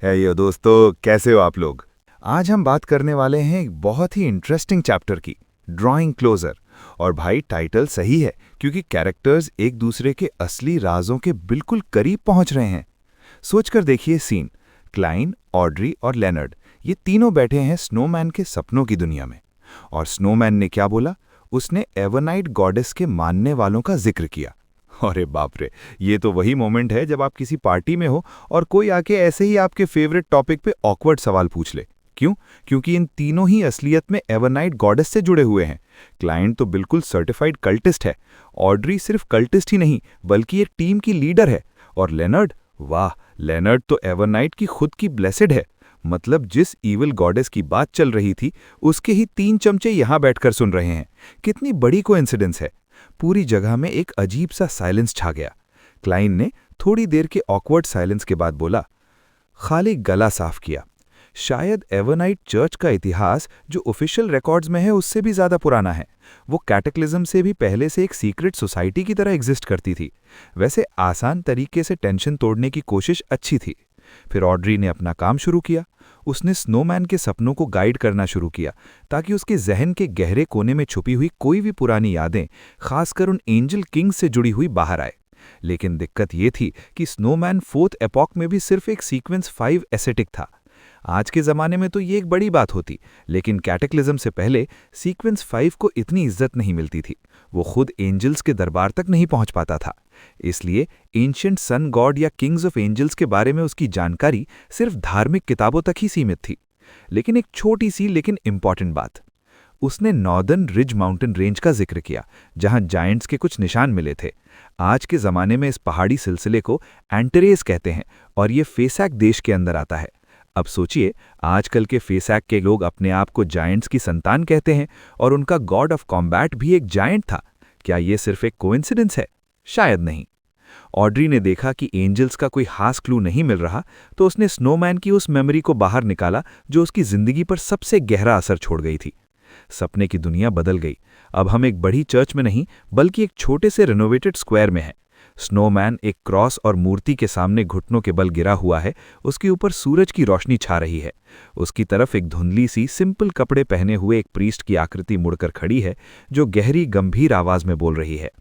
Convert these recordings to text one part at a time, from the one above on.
है ये दोस्तों, कैसे हो आप लोग। आज हम बात करने वाले हैं एक बहुत ही इंटरेस्टिंग चैप्टर की, ड्राइंग क्लोजर। और भाई टाइटल सही है, क्योंकि कैरेक्टर्स एक दूसरे के असली राजों के बिल्कुल करीब पहुंच रहे हैं। सोचकर देखिए सीन। क्लाइन, ऑड्री और लेनर्ड, ये तीनों बैठे हैं स्नोमैन के सपनों की दुनिया में। और स्नोमैन ने क्या बोला? उसने एवरनाइट गॉडेस के मानने वालों का जिक्र किया। अरे बाप रे, ये तो वही मोमेंट है जब आप किसी पार्टी में हो और कोई आके ऐसे ही आपके फेवरेट टॉपिक पे ऑकवर्ड सवाल पूछ ले। क्यों? क्योंकि इन तीनों ही असलियत में एवरनाइट गॉडेस से जुड़े हुए हैं। क्लाइंट तो बिल्कुल सर्टिफाइड कल्टिस्ट है। ऑड्री सिर्फ कल्टिस्ट ही नहीं, बल्कि एक टीम की लीडर है। और लेनर्ड, वाह, लेनर्ड तो एवरनाइट की खुद की ब्लेसेड है। मतलब जिस ईविल गॉडेस की बात चल रही थी, उसके ही 3 चमचे यहां बैठकर सुन रहे हैं। कितनी बड़ी कोइंसिडेंस है। पूरी जगह में एक अजीब सा साइलेंस छा गया। क्लाइन ने थोड़ी देर के ऑकवर्ड साइलेंस के बाद बोला, खाली गला साफ किया। शायद एवरनाइट चर्च का इतिहास जो ऑफिशियल रिकॉर्ड्स में है उससे भी ज्यादा पुराना है। वो कैटेक्लिज्म से भी पहले से एक सीक्रेट सोसाइटी की तरह एग्जिस्ट करती थी। वैसे आसान तरीके से टेंशन तोड़ने की कोशिश अच्छी थी। फिर ऑड्री ने अपना काम शुरू किया। उसने स्नोमैन के सपनों को गाइड करना शुरू किया, ताकि उसके जहन के गहरे कोने में छुपी हुई कोई भी पुरानी यादें, खासकर उन एंजल किंग्स से जुड़ी हुई, बाहर आए। लेकिन दिक्कत ये थी कि स्नोमैन 4th एपॉक में भी सिर्फ एक सीक्वेंस 5 एसेटिक था। आज के ज़माने में तो ये एक बड़ी बात होती, लेकिन कैटेक्लिज्म से पहले सीक्वेंस 5 को इतनी इज्जत नहीं मिलती थी। वो खुद एंजल्स के दरबार तक नहीं पहुंच पाता था। इसलिए एंशिएंट सन गॉड या किंग्स ऑफ एंजल्स के बारे में उसकी जानकारी सिर्फ धार्मिक किताबों तक ही सीमित थी। लेकिन एक छोटी सी लेकिन इंपॉर्टेंट बात, उसने नॉर्दर्न रिज माउंटेन रेंज का जिक्र किया, जहां जायंट्स के कुछ निशान मिले थे। आज के ज़माने में इस पहाड़ी सिलसिले को एंटेरेस कहते हैं, और ये फेसैक देश के अंदर आता है। अब सोचिए, आजकल के फेसैक के लोग अपने आप को जायंट्स की संतान कहते हैं, और उनका गॉड ऑफ कॉम्बैट भी एक जायंट था। क्या ये सिर्फ एक कोइंसिडेंस है? शायद नहीं। ऑड्री ने देखा कि एंजल्स का कोई खास क्लू नहीं मिल रहा, तो उसने स्नोमैन की उस मेमोरी को बाहर निकाला जो उसकी जिंदगी पर सबसे गहरा असर छोड़ गई थी। सपने की दुनिया बदल गई। अब हम एक बड़ी चर्च में नहीं, बल्कि एक छोटे से रिनोवेटेड स्क्वायर में हैं। स्नोमैन एक क्रॉस और मूर्ति के सामने घुटनों के बल गिरा हुआ है। उसके ऊपर सूरज की रोशनी छा रही है। उसकी तरफ एक धुंधली सी सिंपल कपड़े पहने हुए एक प्रीस्ट की आकृति मुड़कर खड़ी है, जो गहरी गंभीर आवाज में बोल रही है,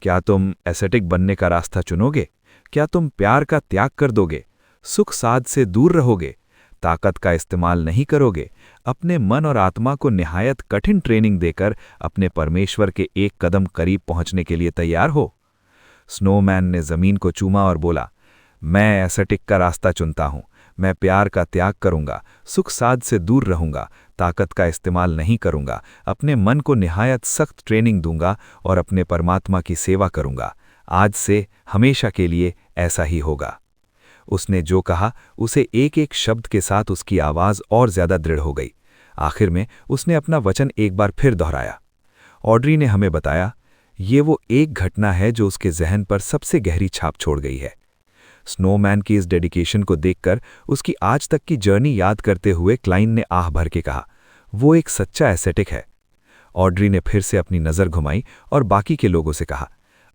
क्या तुम एसेटिक बनने का रास्ता चुनोगे? क्या तुम प्यार का त्याग कर दोगे? सुख साध से दूर रहोगे? ताकत का इस्तेमाल नहीं करोगे? अपने मन और आत्मा को निहायत कठिन ट्रेनिंग देकर अपने परमेश्वर के एक कदम करीब पहुंचने के लिए तैयार हो? स्नोमैन ने जमीन को चूमा और बोला, मैं एसेटिक का रास्ता चुनता हूं। मैं प्यार का त्याग करूंगा, सुख साध से दूर रहूंगा, ताकत का इस्तेमाल नहीं करूंगा, अपने मन को निहायत सख्त ट्रेनिंग दूंगा और अपने परमात्मा की सेवा करूंगा। आज से हमेशा के लिए ऐसा ही होगा। उसने जो कहा, उसे एक एक शब्द के साथ उसकी आवाज और ज्यादा दृढ़ हो गई। आखिर में उसने अपना वचन एक बार फिर दोहराया। ऑड्री ने हमें बताया, ये वो एक घटना है जो उसके जहन पर सबसे गहरी छाप छोड़ गई है। स्नोमैन की इस डेडिकेशन को देखकर, उसकी आज तक की जर्नी याद करते हुए क्लाइन ने आह भर के कहा, वो एक सच्चा एसेटिक है। ऑड्री ने फिर से अपनी नज़र घुमाई और बाकी के लोगों से कहा,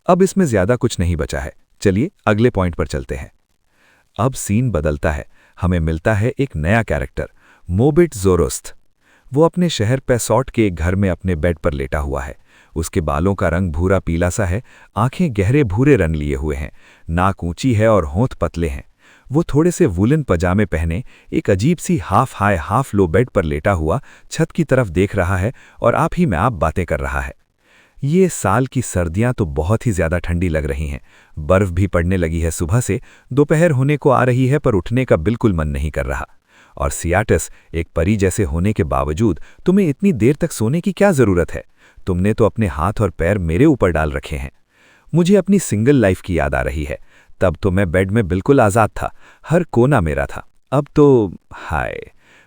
अब इसमें ज्यादा कुछ नहीं बचा है, चलिए अगले पॉइंट पर चलते हैं। अब सीन बदलता है। हमें मिलता है एक नया कैरेक्टर, मोबिट ज़ोरोस्थ। वो अपने शहर पैसॉट के एक घर में अपने बेड पर लेटा हुआ है। उसके बालों का रंग भूरा पीला सा है, आंखें गहरे भूरे रंग लिए हुए हैं, नाक ऊंची है और होंठ पतले हैं। वो थोड़े से वुलन पजामे पहने एक अजीब सी half high half low bed पर लेटा हुआ छत की तरफ देख रहा है और आप ही में आप बातें कर रहा है। ये साल की सर्दियां तो बहुत ही ज्यादा ठंडी लग रही हैं। बर्फ भी पड़ने लगी है सुबह से, दोपहर होने को आ रही है, पर उठने का बिल्कुल मन नहीं कर रहा। और सियाटस, एक परी जैसे होने के बावजूद तुम्हें इतनी देर तक सोने की क्या जरूरत है? तुमने तो अपने हाथ और पैर मेरे ऊपर डाल रखे हैं। मुझे अपनी सिंगल लाइफ की याद आ रही है। तब तो मैं बेड में बिल्कुल आज़ाद था, हर कोना मेरा था। अब तो हाय।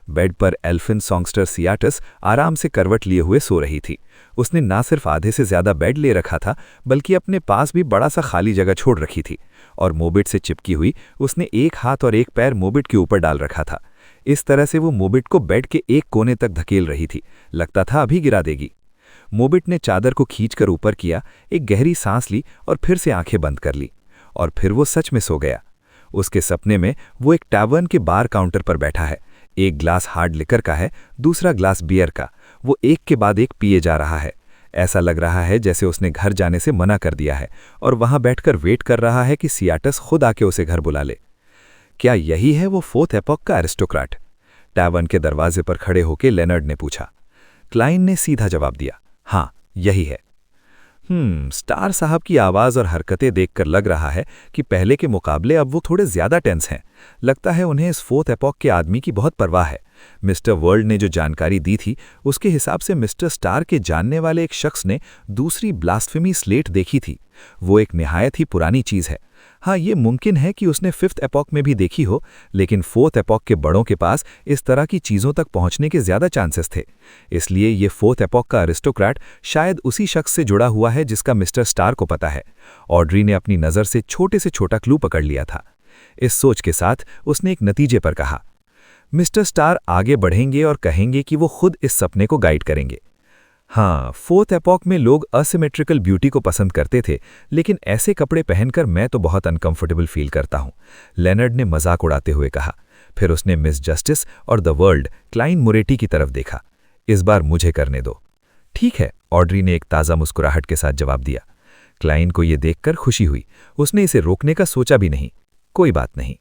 बेड पर एल्फिन सॉन्गस्टर सियाटस आराम से करवट लिए हुए सो रही थी। उसने ना सिर्फ आधे से ज्यादा बेड ले रखा था, बल्कि अपने पास भी बड़ा सा खाली जगह छोड़ रखी थी। और मोबिट से चिपकी हुई उसने एक हाथ और एक पैर मोबिट के ऊपर डाल रखा था। इस तरह से वो मोबिट को बेड के एक कोने तक धकेल रही थी। लगता था अभी गिरा देगी। मोबिट ने चादर को खींचकर ऊपर किया, एक गहरी सांस ली और फिर से आंखें बंद कर ली। और फिर वो सच में सो गया। उसके सपने में वो एक टैवर्न के बार काउंटर पर बैठा है। एक ग्लास हार्ड लिकर का है, दूसरा ग्लास बियर का। वो एक के बाद एक पिए जा रहा है। ऐसा लग रहा है जैसे उसने घर जाने से मना कर दिया है और वहां बैठकर वेट कर रहा है कि सियाटस खुद आके उसे घर बुला ले। क्या यही है वो फोर्थ एपॉक का एरिस्टोक्रेट? टैवर्न के दरवाजे पर खड़े होकर लेनर्ड ने पूछा। क्लाइन ने सीधा जवाब दिया, हाँ यही है। स्टार साहब की आवाज और हरकतें देखकर लग रहा है कि पहले के मुकाबले अब वो थोड़े ज्यादा टेंस हैं। लगता है उन्हें इस फोर्थ एपॉक के आदमी की बहुत परवाह है। मिस्टर वर्ल्ड ने जो जानकारी दी थी उसके हिसाब से मिस्टर स्टार के जानने वाले एक शख्स ने दूसरी ब्लास्फेमी स्लेट देखी थी। वो एक निहायत ही पुरानी चीज है। हाँ, ये मुमकिन है कि उसने फिफ्थ एपॉक में भी देखी हो, लेकिन फोर्थ एपॉक के बड़ों के पास इस तरह की चीज़ों तक पहुंचने के ज़्यादा चांसेस थे। इसलिए ये फोर्थ एपॉक का अरिस्टोक्रेट शायद उसी शख्स से जुड़ा हुआ है जिसका मिस्टर स्टार को पता है। ऑड्री ने अपनी नज़र से छोटे से छोटा क्लू पकड़ लिया था। इस सोच के साथ उसने एक नतीजे पर कहा, मिस्टर स्टार आगे बढ़ेंगे और कहेंगे कि वो खुद इस सपने को गाइड करेंगे। हाँ, फोर्थ एपॉक में लोग असिमेट्रिकल ब्यूटी को पसंद करते थे, लेकिन ऐसे कपड़े पहनकर मैं तो बहुत अनकंफर्टेबल फील करता हूँ, लेनर्ड ने मजाक उड़ाते हुए कहा। फिर उसने मिस जस्टिस और द वर्ल्ड क्लाइन मोरेटी की तरफ देखा। इस बार मुझे करने दो। ठीक है, ऑड्री ने एक ताज़ा मुस्कुराहट के साथ जवाब दिया। क्लाइन को यह देखकर खुशी हुई। उसने इसे रोकने का सोचा भी नहीं। कोई बात नहीं।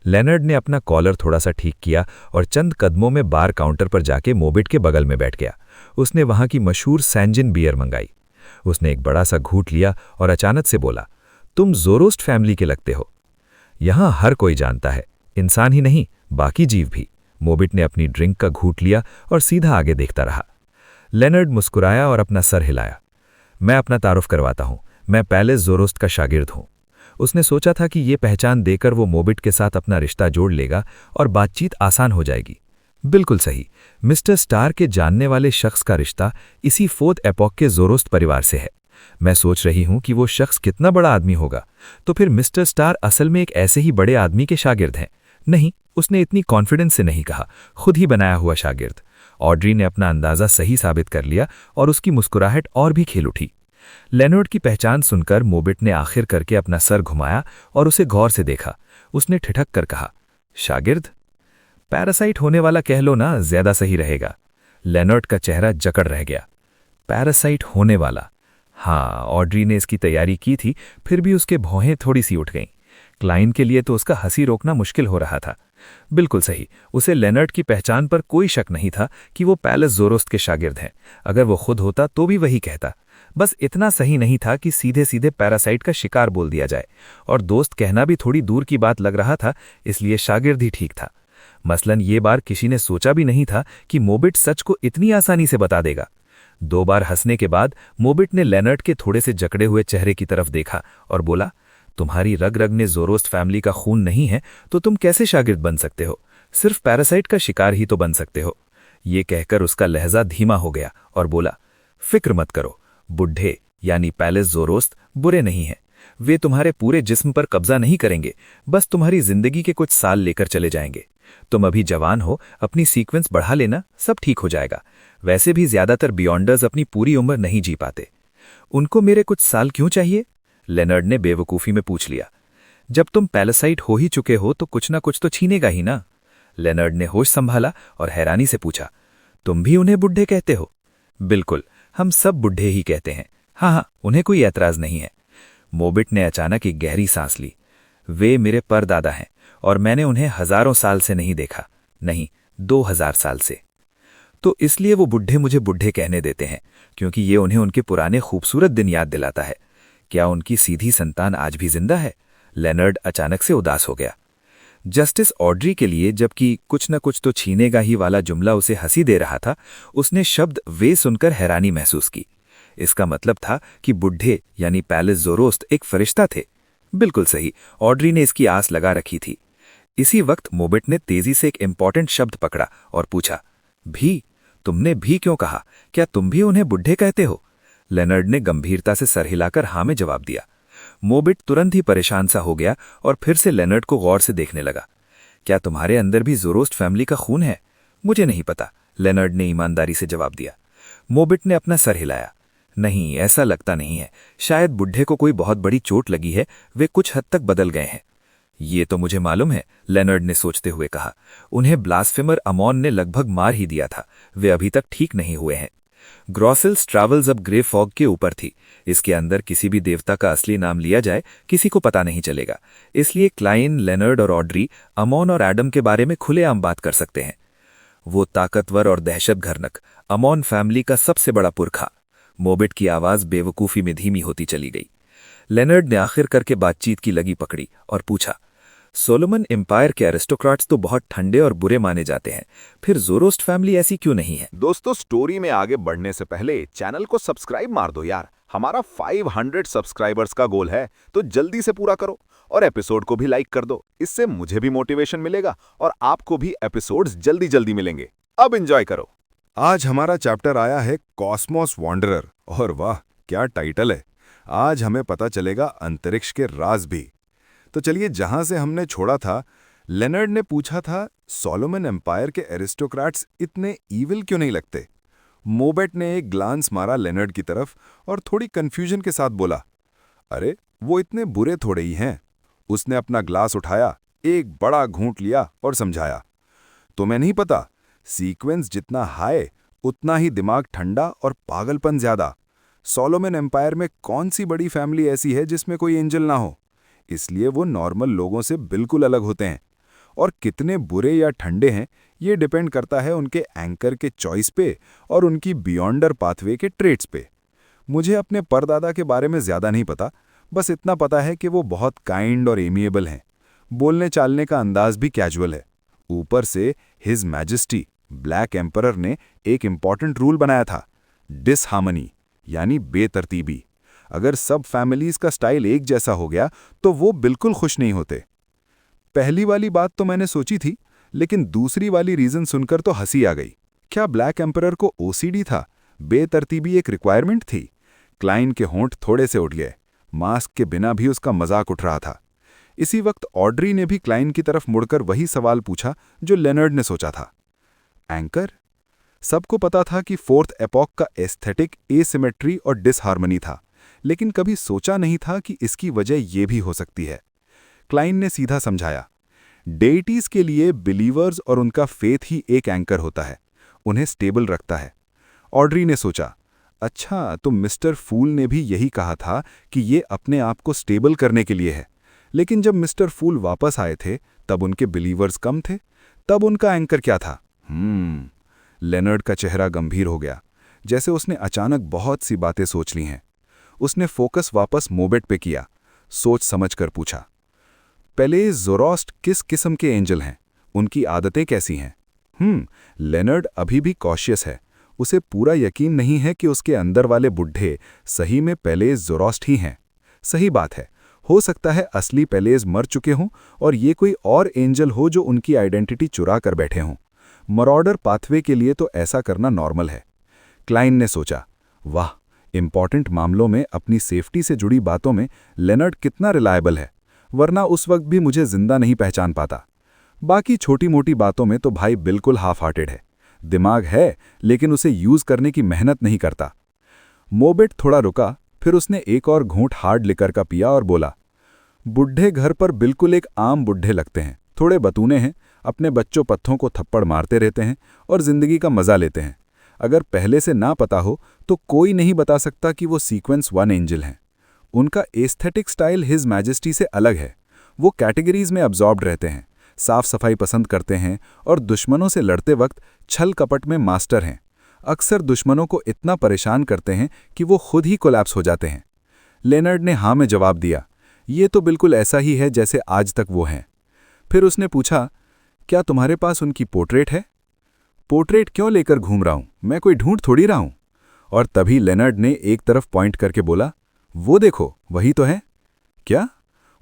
लेनर्ड ने अपना कॉलर थोड़ा सा ठीक किया और चंद कदमों में बार काउंटर पर जाके मोबिट के बगल में बैठ गया। उसने वहां की मशहूर सैंजिन बियर मंगाई। उसने एक बड़ा सा घूंट लिया और अचानक से बोला, तुम ज़ोरोस्ट फैमिली के लगते हो। यहां हर कोई जानता है, इंसान ही नहीं बाकी जीव भी। मोबिट ने अपनी ड्रिंक का घूंट लिया और सीधा आगे देखता रहा। लेनर्ड मुस्कुराया और अपना सर हिलाया। मैं अपना तारुफ करवाता हूं, मैं पैलेस ज़ोरोस्ट का शागिर्द हूं। उसने सोचा था कि ये पहचान देकर वो मोबिट के साथ अपना रिश्ता जोड़ लेगा और बातचीत आसान हो जाएगी। बिल्कुल सही, मिस्टर स्टार के जानने वाले शख्स का रिश्ता इसी फोर्थ एपॉक के ज़ोरोस्ट परिवार से है। मैं सोच रही हूं कि वो शख्स कितना बड़ा आदमी होगा। तो फिर मिस्टर स्टार असल में एक ऐसे ही बड़े आदमी के शागिर्द हैं। नहीं, उसने इतनी कॉन्फिडेंस से नहीं कहा, खुद ही बनाया हुआ शागिर्द। ऑड्री ने अपना अंदाज़ा सही साबित कर लिया और उसकी मुस्कुराहट और भी खेल उठी। लेनर्ड की पहचान सुनकर मोबिट ने आखिर करके अपना सर घुमाया और उसे गौर से देखा। उसने ठिठक कर कहा, शागिर्द? पैरासाइट होने वाला कह लो ना, ज्यादा सही रहेगा। लेनर्ड का चेहरा जकड़ रह गया। पैरासाइट होने वाला? हाँ, ऑड्री ने इसकी तैयारी की थी, फिर भी उसके भौहें थोड़ी सी उठ गईं। क्लाइन के लिए तो उसका हंसी रोकना मुश्किल हो रहा था। बिल्कुल सही, उसे लेनर्ड की पहचान पर कोई शक नहीं था कि वो पैलेस ज़ोरोस्ट के शागिर्द हैं। अगर वो खुद होता तो भी वही कहता। बस इतना सही नहीं था कि सीधे सीधे पैरासाइट का शिकार बोल दिया जाए, और दोस्त कहना भी थोड़ी दूर की बात लग रहा था, इसलिए शागिर्द ही ठीक था। मसलन ये बार किसी ने सोचा भी नहीं था कि मोबिट सच को इतनी आसानी से बता देगा। 2 बार हंसने के बाद मोबिट ने लेनर्ड के थोड़े से जकड़े हुए चेहरे की तरफ देखा और बोला, तुम्हारी रग रग में ज़ोरोस्ट फैमिली का खून नहीं है तो तुम कैसे शागिर्द बन सकते हो? सिर्फ पैरासाइट का शिकार ही तो बन सकते हो। ये कहकर उसका लहजा धीमा हो गया और बोला, फिक्र मत करो, बुढ़े यानी पैलेस ज़ोरोस्ट बुरे नहीं हैं। वे तुम्हारे पूरे जिस्म पर कब्जा नहीं करेंगे, बस तुम्हारी जिंदगी के कुछ साल लेकर चले जाएंगे। तुम अभी जवान हो, अपनी सीक्वेंस बढ़ा लेना, सब ठीक हो जाएगा। वैसे भी ज्यादातर बियॉन्डर्स अपनी पूरी उम्र नहीं जी पाते। उनको मेरे कुछ साल क्यों चाहिए? लेनर्ड ने बेवकूफ़ी में पूछ लिया। जब तुम पैलेसाइट हो ही चुके हो तो कुछ ना कुछ तो छीनेगा ही ना। लेनर्ड ने होश संभाला और हैरानी से पूछा, तुम भी उन्हें बुढ़े कहते हो? बिल्कुल, हम सब बुढ़े ही कहते हैं। हाँ, उन्हें कोई ऐतराज नहीं है। मोबिट ने अचानक एक गहरी सांस ली। वे मेरे परदादा हैं और मैंने उन्हें हजारों साल से नहीं देखा, नहीं 2000 साल से। तो इसलिए वो बुढ़े मुझे बुढ़े कहने देते हैं, क्योंकि ये उन्हें उनके पुराने खूबसूरत दिन याद दिलाता है। क्या उनकी सीधी संतान आज भी जिंदा है? लेनर्ड अचानक से उदास हो गया। जस्टिस ऑड्री के लिए जबकि कुछ न कुछ तो छीनेगा ही वाला जुमला उसे हंसी दे रहा था, उसने शब्द वे सुनकर हैरानी महसूस की। इसका मतलब था कि बुढ़े यानी पैलेस ज़ोरोस्ट एक फरिश्ता थे। बिल्कुल सही, ऑड्री ने इसकी आस लगा रखी थी। इसी वक्त मोबिट ने तेजी से एक इंपॉर्टेंट शब्द पकड़ा और पूछा, भी? तुमने भी क्यों कहा? क्या तुम भी उन्हें बुढ़े कहते हो? लेनर्ड ने गंभीरता से सर हिलाकर हाँ में जवाब दिया। मोबिट तुरंत ही परेशान सा हो गया और फिर से लेनर्ड को गौर से देखने लगा। क्या तुम्हारे अंदर भी ज़ोरोस्ट फैमिली का खून है? मुझे नहीं पता, लेनर्ड ने ईमानदारी से जवाब दिया। मोबिट ने अपना सर हिलाया। नहीं, ऐसा लगता नहीं है। शायद बुढ़े को कोई बहुत बड़ी चोट लगी है, वे कुछ हद तक बदल गए हैं। ये तो मुझे मालूम है, लेनर्ड ने सोचते हुए कहा। उन्हें ब्लास्फेमर अमोन ने लगभग मार ही दिया था। वे अभी तक ठीक नहीं हुए हैं। ग्रॉसेल्स ट्रैवल्स अब ग्रे फॉग के ऊपर थी। इसके अंदर किसी भी देवता का असली नाम लिया जाए, किसी को पता नहीं चलेगा। इसलिए क्लाइन, लेनर्ड और ऑड्री अमोन और एडम के बारे में खुलेआम बात कर सकते हैं। वो ताकतवर और दहशत घरनक अमोन फैमिली का सबसे बड़ा पुरखा। मोबिट की आवाज बेवकूफी में धीमी होती चली गई। लेनर्ड ने आखिर करके बातचीत की लगी पकड़ी और पूछा, सोलोमन एम्पायर के एरिस्टोक्रेट्स तो बहुत ठंडे और बुरे माने जाते हैं, फिर ज़ोरोस्ट फैमिली ऐसी क्यों नहीं है? दोस्तों, स्टोरी में आगे बढ़ने से पहले चैनल को सब्सक्राइब मार दो यार। हमारा 500 सब्सक्राइबर्स का गोल है, तो जल्दी से पूरा करो और एपिसोड को भी लाइक कर दो। इससे मुझे भी मोटिवेशन मिलेगा और आपको भी एपिसोड्स जल्दी जल्दी मिलेंगे। अब एंजॉय करो। आज हमारा चैप्टर आया है कॉस्मोस वॉन्डरर, और वाह क्या टाइटल है। आज हमें पता चलेगा अंतरिक्ष के राज भी। तो चलिए, जहां से हमने छोड़ा था, लेनर्ड ने पूछा था सोलोमन एम्पायर के एरिस्टोक्रेट्स इतने ईविल क्यों नहीं लगते। मोबेट ने एक ग्लांस मारा लेनर्ड की तरफ और थोड़ी कंफ्यूजन के साथ बोला, अरे वो इतने बुरे थोड़े ही हैं। उसने अपना ग्लास उठाया, एक बड़ा घूंट लिया और समझाया, तुम्हें नहीं पता, सीक्वेंस जितना हाई उतना ही दिमाग ठंडा और पागलपन ज्यादा। सोलोमन एम्पायर में कौन सी बड़ी फैमिली ऐसी है जिसमें कोई एंजल ना हो। इसलिए वो नॉर्मल लोगों से बिल्कुल अलग होते हैं। और कितने बुरे या ठंडे हैं ये डिपेंड करता है उनके एंकर के चॉइस पे और उनकी बियॉन्डर पाथवे के ट्रेट्स पे। मुझे अपने परदादा के बारे में ज़्यादा नहीं पता, बस इतना पता है कि वो बहुत काइंड और एमिएबल हैं। बोलने चालने का अंदाज भी कैजुअल है। ऊपर से हिज मैजेस्टी ब्लैक एम्परर ने एक इम्पॉर्टेंट रूल बनाया था, डिसहार्मनी यानी बेतरतीबी। अगर सब फैमिलीज का स्टाइल एक जैसा हो गया तो वो बिल्कुल खुश नहीं होते। पहली वाली बात तो मैंने सोची थी, लेकिन दूसरी वाली रीजन सुनकर तो हंसी आ गई। क्या ब्लैक एम्परर को ओसीडी था? बेतरतीबी एक रिक्वायरमेंट थी? क्लाइन के होंठ थोड़े से उठ गए। मास्क के बिना भी उसका मजाक उठ रहा था। इसी वक्त ऑड्री ने भी क्लाइन की तरफ मुड़कर वही सवाल पूछा जो लेनर्ड ने सोचा था। एंकर? सबको पता था कि फोर्थ एपॉक का एस्थेटिक एसिमेट्री और डिसहार्मनी था, लेकिन कभी सोचा नहीं था कि इसकी वजह ये भी हो सकती है। क्लाइन ने सीधा समझाया, डेइटीज के लिए बिलीवर्स और उनका फेथ ही एक एंकर होता है, उन्हें स्टेबल रखता है। ऑड्री ने सोचा, अच्छा तो मिस्टर फूल ने भी यही कहा था कि ये अपने आप को स्टेबल करने के लिए है। लेकिन जब मिस्टर फूल वापस आए थे तब उनके बिलीवर्स कम थे, तब उनका एंकर क्या था? लेनर्ड का चेहरा गंभीर हो गया, जैसे उसने अचानक बहुत सी बातें सोच ली हैं। उसने फोकस वापस मोबेट पे किया, सोच समझकर पूछा, पेलेस ज़ोरोस्ट किस किस्म के एंजल हैं? उनकी आदतें कैसी हैं? लेनर्ड अभी भी कॉशियस है। उसे पूरा यकीन नहीं है कि उसके अंदर वाले बुढ़े सही में पेलेस ज़ोरोस्ट ही हैं। सही बात है, हो सकता है असली पेलेस मर चुके हों और ये कोई और एंजल हो जो उनकी आइडेंटिटी चुरा कर बैठे हों। मरॉडर पाथवे के लिए तो ऐसा करना नॉर्मल है। क्लाइन ने सोचा, वाह, इंपॉर्टेंट मामलों में अपनी सेफ्टी से जुड़ी बातों में लेनर्ड कितना रिलायबल है, वरना उस वक्त भी मुझे जिंदा नहीं पहचान पाता। बाकी छोटी मोटी बातों में तो भाई बिल्कुल हाफ हार्टेड है। दिमाग है लेकिन उसे यूज करने की मेहनत नहीं करता। मोबेट थोड़ा रुका, फिर उसने एक और घूंट हार्ड लिकर का पिया और बोला, बुढ़े घर पर बिल्कुल एक आम बुढ़े लगते हैं। थोड़े बतूने हैं, अपने बच्चों पत्थों को थप्पड़ मारते रहते हैं और जिंदगी का मजा लेते हैं। अगर पहले से ना पता हो तो कोई नहीं बता सकता कि वो सीक्वेंस 1 एंजल हैं। उनका एस्थेटिक स्टाइल हिज मैजेस्टी से अलग है। वो कैटेगरीज में अब्जॉर्ब्ड रहते हैं, साफ सफाई पसंद करते हैं और दुश्मनों से लड़ते वक्त छल कपट में मास्टर हैं। अक्सर दुश्मनों को इतना परेशान करते हैं कि वो खुद ही कोलैप्स हो जाते हैं। लेनर्ड ने हाँ में जवाब दिया, ये तो बिल्कुल ऐसा ही है जैसे आज तक वो हैं। फिर उसने पूछा, क्या तुम्हारे पास उनकी पोर्ट्रेट है? पोर्ट्रेट क्यों लेकर घूम रहा हूं, मैं कोई ढूंढ थोड़ी रहा हूं। और तभी लेनर्ड ने एक तरफ पॉइंट करके बोला, वो देखो, वही तो है। क्या?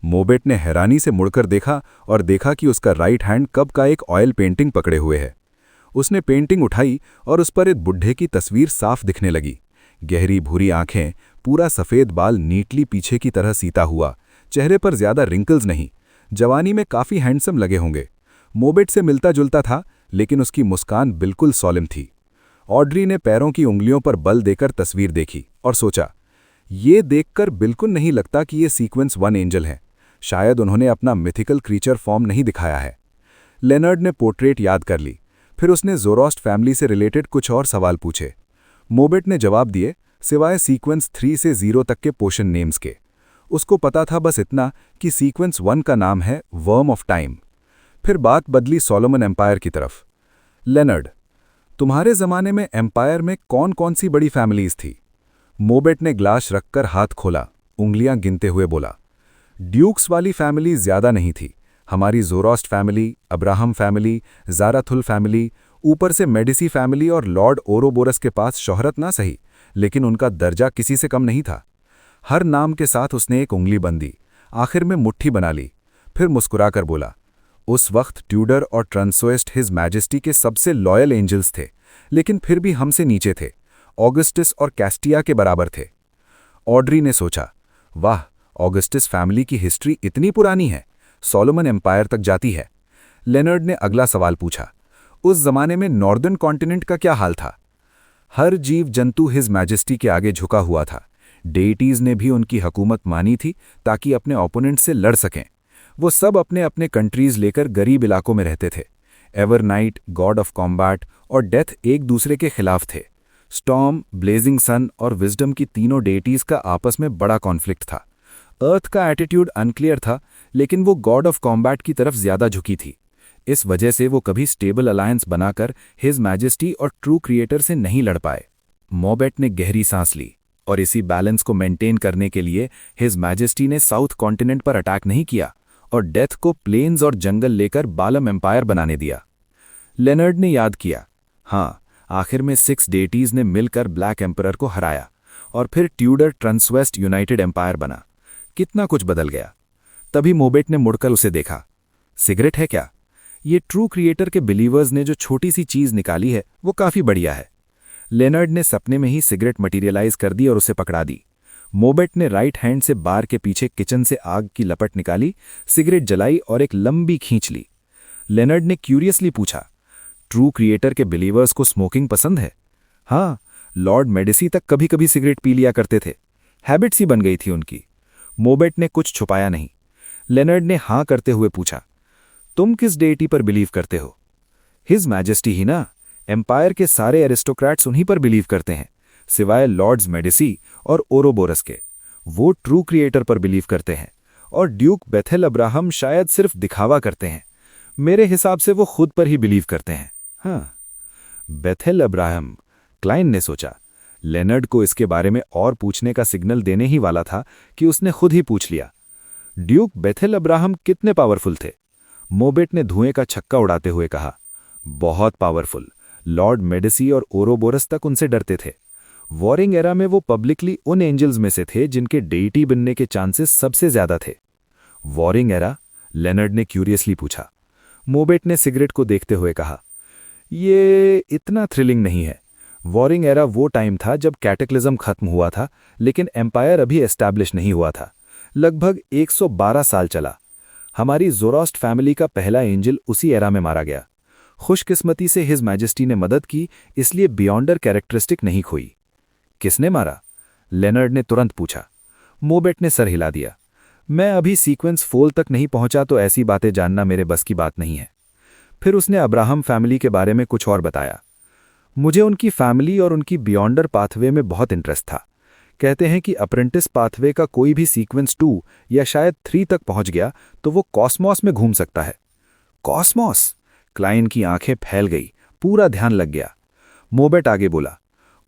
मोबेट ने हैरानी से मुड़कर देखा और देखा कि उसका राइट हैंड कब का एक ऑयल पेंटिंग पकड़े हुए है। उसने पेंटिंग उठाई और उस पर एक बुढ़े की तस्वीर साफ दिखने लगी। गहरी भूरी आंखें, पूरा सफेद बाल नीटली पीछे की तरह सीता हुआ, चेहरे पर ज्यादा रिंकल्स नहीं। जवानी में काफी हैंडसम लगे होंगे। मोबेट से मिलता जुलता था, लेकिन उसकी मुस्कान बिल्कुल सॉलिम थी। ऑड्री ने पैरों की उंगलियों पर बल देकर तस्वीर देखी और सोचा, ये देखकर बिल्कुल नहीं लगता कि ये सीक्वेंस 1 एंजल है। शायद उन्होंने अपना मिथिकल क्रीचर फॉर्म नहीं दिखाया है। लेनर्ड ने पोर्ट्रेट याद कर ली। फिर उसने ज़ोरास्ट फैमिली से रिलेटेड कुछ और सवाल पूछे। मोबेट ने जवाब दिए, सिवाय सीक्वेंस 3 से 0 तक के पोर्शन नेम्स के। उसको पता था बस इतना कि सीक्वेंस 1 का नाम है वर्म ऑफ टाइम। फिर बात बदली सोलोमन एम्पायर की तरफ। लेनर्ड, तुम्हारे ज़माने में एम्पायर में कौन कौन सी बड़ी फैमिलीज थी? मोबेट ने ग्लास रखकर हाथ खोला, उंगलियां गिनते हुए बोला, ड्यूक्स वाली फैमिली ज़्यादा नहीं थी। हमारी ज़ोरास्ट फैमिली, अब्राहम फैमिली, ज़ाराथुल फैमिली, ऊपर से मेडिसी फैमिली और लॉर्ड ओरोबोरस के पास शोहरत ना सही, लेकिन उनका दर्जा किसी से कम नहीं था। हर नाम के साथ उसने एक उंगली बंदी, आखिर में मुट्ठी बना ली। फिर मुस्कुराकर बोला, उस वक्त ट्यूडर और ट्रांसोएस्ट हिज मैजेस्टी के सबसे लॉयल एंजल्स थे, लेकिन फिर भी हमसे नीचे थे। ऑगस्टस और कैस्टिया के बराबर थे। ऑड्री ने सोचा, वाह, ऑगस्टस फैमिली की हिस्ट्री इतनी पुरानी है, सोलोमन एम्पायर तक जाती है। लेनर्ड ने अगला सवाल पूछा, उस जमाने में नॉर्दर्न कॉन्टिनेंट का क्या हाल था? हर जीव जंतु हिज मैजेस्टी के आगे झुका हुआ था। डेइटीज ने भी उनकी हुकूमत मानी थी ताकि अपने ओपोनेंट से लड़ सकें। वो सब अपने अपने कंट्रीज लेकर गरीब इलाकों में रहते थे। एवरनाइट, गॉड ऑफ कॉम्बैट और डेथ एक दूसरे के खिलाफ थे। स्टॉर्म, ब्लेजिंग सन और विजडम की तीनों डेइटीज का आपस में बड़ा कॉन्फ्लिक्ट था। अर्थ का एटीट्यूड अनक्लियर था, लेकिन वो गॉड ऑफ कॉम्बैट की तरफ ज्यादा झुकी थी। इस वजह से वो कभी स्टेबल अलायंस बनाकर हिज मैजेस्टी और ट्रू क्रिएटर से नहीं लड़ पाए। मोबेट ने गहरी सांस ली, और इसी बैलेंस को मेंटेन करने के लिए हिज मैजेस्टी ने साउथ कॉन्टिनेंट पर अटैक नहीं किया और डेथ को प्लेन्स और जंगल लेकर बालम एम्पायर बनाने दिया। लेनर्ड ने याद किया, हाँ, आखिर में 6 डेटीज ने मिलकर ब्लैक एम्परर को हराया और फिर ट्यूडर ट्रांसवेस्ट यूनाइटेड एम्पायर बना। कितना कुछ बदल गया। तभी मोबेट ने मुड़कर उसे देखा। सिगरेट है क्या? ये ट्रू क्रिएटर के बिलीवर्स ने जो छोटी सी चीज निकाली है वो काफी बढ़िया है। लेनर्ड ने सपने में ही सिगरेट मटीरियलाइज कर दी और उसे पकड़ा दी। मोबेट ने राइट हैंड से बार के पीछे किचन से आग की लपट निकाली, सिगरेट जलाई और एक लंबी खींच ली। लेनर्ड ने क्यूरियसली पूछा, ट्रू क्रिएटर के बिलीवर्स को स्मोकिंग पसंद है? हाँ, लॉर्ड मेडिसी तक कभी कभी सिगरेट पी लिया करते थे। हैबिट सी बन गई थी उनकी। मोबेट ने कुछ छुपाया नहीं। लेनर्ड ने हाँ करते हुए पूछा, तुम किस डेटी पर बिलीव करते हो? हिज मैजेस्टी ही ना। एम्पायर के सारे एरिस्टोक्रेट्स उन्हीं पर बिलीव करते हैं, सिवाय लॉर्ड्स मेडिसी और ओरोबोरस के। वो ट्रू क्रिएटर पर बिलीव करते हैं, और ड्यूक बेथेल अब्राहम शायद सिर्फ दिखावा करते हैं। मेरे हिसाब से वो खुद पर ही बिलीव करते हैं। हाँ, बेथेल अब्राहम, क्लाइन ने सोचा। लेनर्ड को इसके बारे में और पूछने का सिग्नल देने ही वाला था कि उसने खुद ही पूछ लिया। ड्यूक बेथेल अब्राहम कितने पावरफुल थे? मोबेट ने धुएं का छक्का उड़ाते हुए कहा, बहुत पावरफुल। लॉर्ड मेडिसी और ओरोबोरस तक उनसे डरते थे। वॉरिंग एरा में वो पब्लिकली उन एंजल्स में से थे जिनके डेइटी बनने के चांसेस सबसे ज्यादा थे। Warring era? लेनर्ड ने क्यूरियसली पूछा। मोबेट ने सिगरेट को देखते हुए कहा, ये इतना थ्रिलिंग नहीं है। वॉरिंग एरा वो टाइम था जब कैटेक्लिज्म खत्म हुआ था, लेकिन एम्पायर अभी एस्टैब्लिश नहीं हुआ था। लगभग 112 साल चला। हमारी ज़ोरास्ट फैमिली का पहला एंजल उसी एरा में मारा गया। खुशकिस्मती से हिज मैजेस्टी ने मदद की, इसलिए बियॉन्डर कैरेक्टरिस्टिक नहीं खोई। किसने मारा? लेनर्ड ने तुरंत पूछा। मोबेट ने सर हिला दिया। मैं अभी सीक्वेंस 4 तक नहीं पहुंचा, तो ऐसी बातें जानना मेरे बस की बात नहीं है। फिर उसने अब्राहम फैमिली के बारे में कुछ और बताया। मुझे उनकी फैमिली और उनकी बियॉन्डर पाथवे में बहुत इंटरेस्ट था। कहते हैं कि अप्रेंटिस पाथवे का कोई भी सीक्वेंस 2 या शायद 3 तक पहुंच गया तो वो कॉस्मॉस में घूम सकता है। कॉस्मॉस? क्लाइन की आंखें फैल गई, पूरा ध्यान लग गया। मोबेट आगे बोला,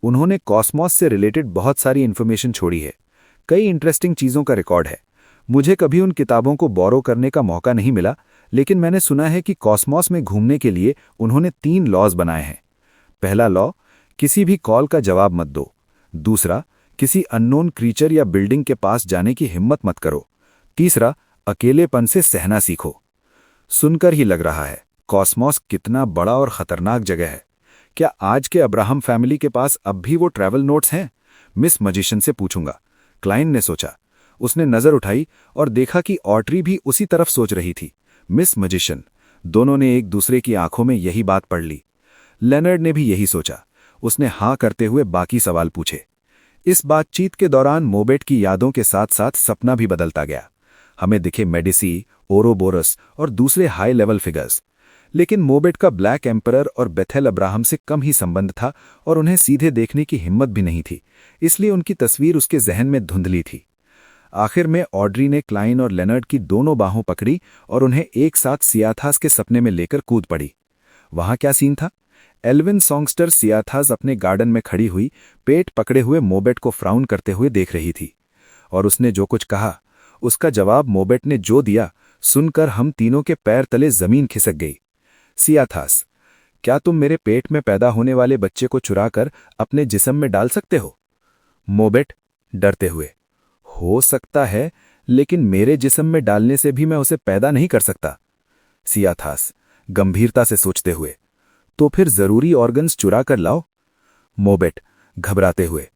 उन्होंने कॉस्मॉस से रिलेटेड बहुत सारी इन्फॉर्मेशन छोड़ी है। कई इंटरेस्टिंग चीज़ों का रिकॉर्ड है। मुझे कभी उन किताबों को बोरो करने का मौका नहीं मिला, लेकिन मैंने सुना है कि कॉस्मॉस में घूमने के लिए उन्होंने 3 लॉज बनाए हैं। पहला लॉ, किसी भी कॉल का जवाब मत दो। दूसरा, किसी अननोन क्रीचर या बिल्डिंग के पास जाने की हिम्मत मत करो। तीसरा, अकेलेपन से सहना सीखो। सुनकर ही लग रहा है कॉस्मॉस कितना बड़ा और खतरनाक जगह है। क्या आज के अब्राहम फैमिली के पास अब भी वो ट्रैवल नोट्स हैं? मिस मजिशियन से पूछूंगा, क्लाइन ने सोचा। उसने नजर उठाई और देखा कि ऑट्री भी उसी तरफ सोच रही थी। मिस मजिशियन, दोनों ने एक दूसरे की आंखों में यही बात पढ़ ली। लेनर्ड ने भी यही सोचा। उसने हाँ करते हुए बाकी सवाल पूछे। इस बातचीत के दौरान मोबेट की यादों के साथ साथ सपना भी बदलता गया। हमें दिखे मेडिसी, ओरोबोरस और दूसरे हाई लेवल फिगर्स। लेकिन मोबेट का ब्लैक एम्परर और बेथेल अब्राहम से कम ही संबंध था और उन्हें सीधे देखने की हिम्मत भी नहीं थी, इसलिए उनकी तस्वीर उसके जहन में धुंधली थी। आखिर में ऑड्री ने क्लाइन और लेनर्ड की दोनों बाहों पकड़ी और उन्हें एक साथ सियाथास के सपने में लेकर कूद पड़ी। वहां क्या सीन था? एल्विन सॉन्गस्टर सियाथास अपने गार्डन में खड़ी हुई पेट पकड़े हुए मोबेट को फ्राउन करते हुए देख रही थी, और उसने जो कुछ कहा उसका जवाब मोबेट ने जो दिया सुनकर हम तीनों के पैर तले जमीन खिसक गई। सियाथास, क्या तुम मेरे पेट में पैदा होने वाले बच्चे को चुराकर अपने जिस्म में डाल सकते हो? मोबेट डरते हुए, हो सकता है, लेकिन मेरे जिस्म में डालने से भी मैं उसे पैदा नहीं कर सकता। सियाथास गंभीरता से सोचते हुए, तो फिर जरूरी ऑर्गन्स चुरा कर लाओ। मोबेट घबराते हुए,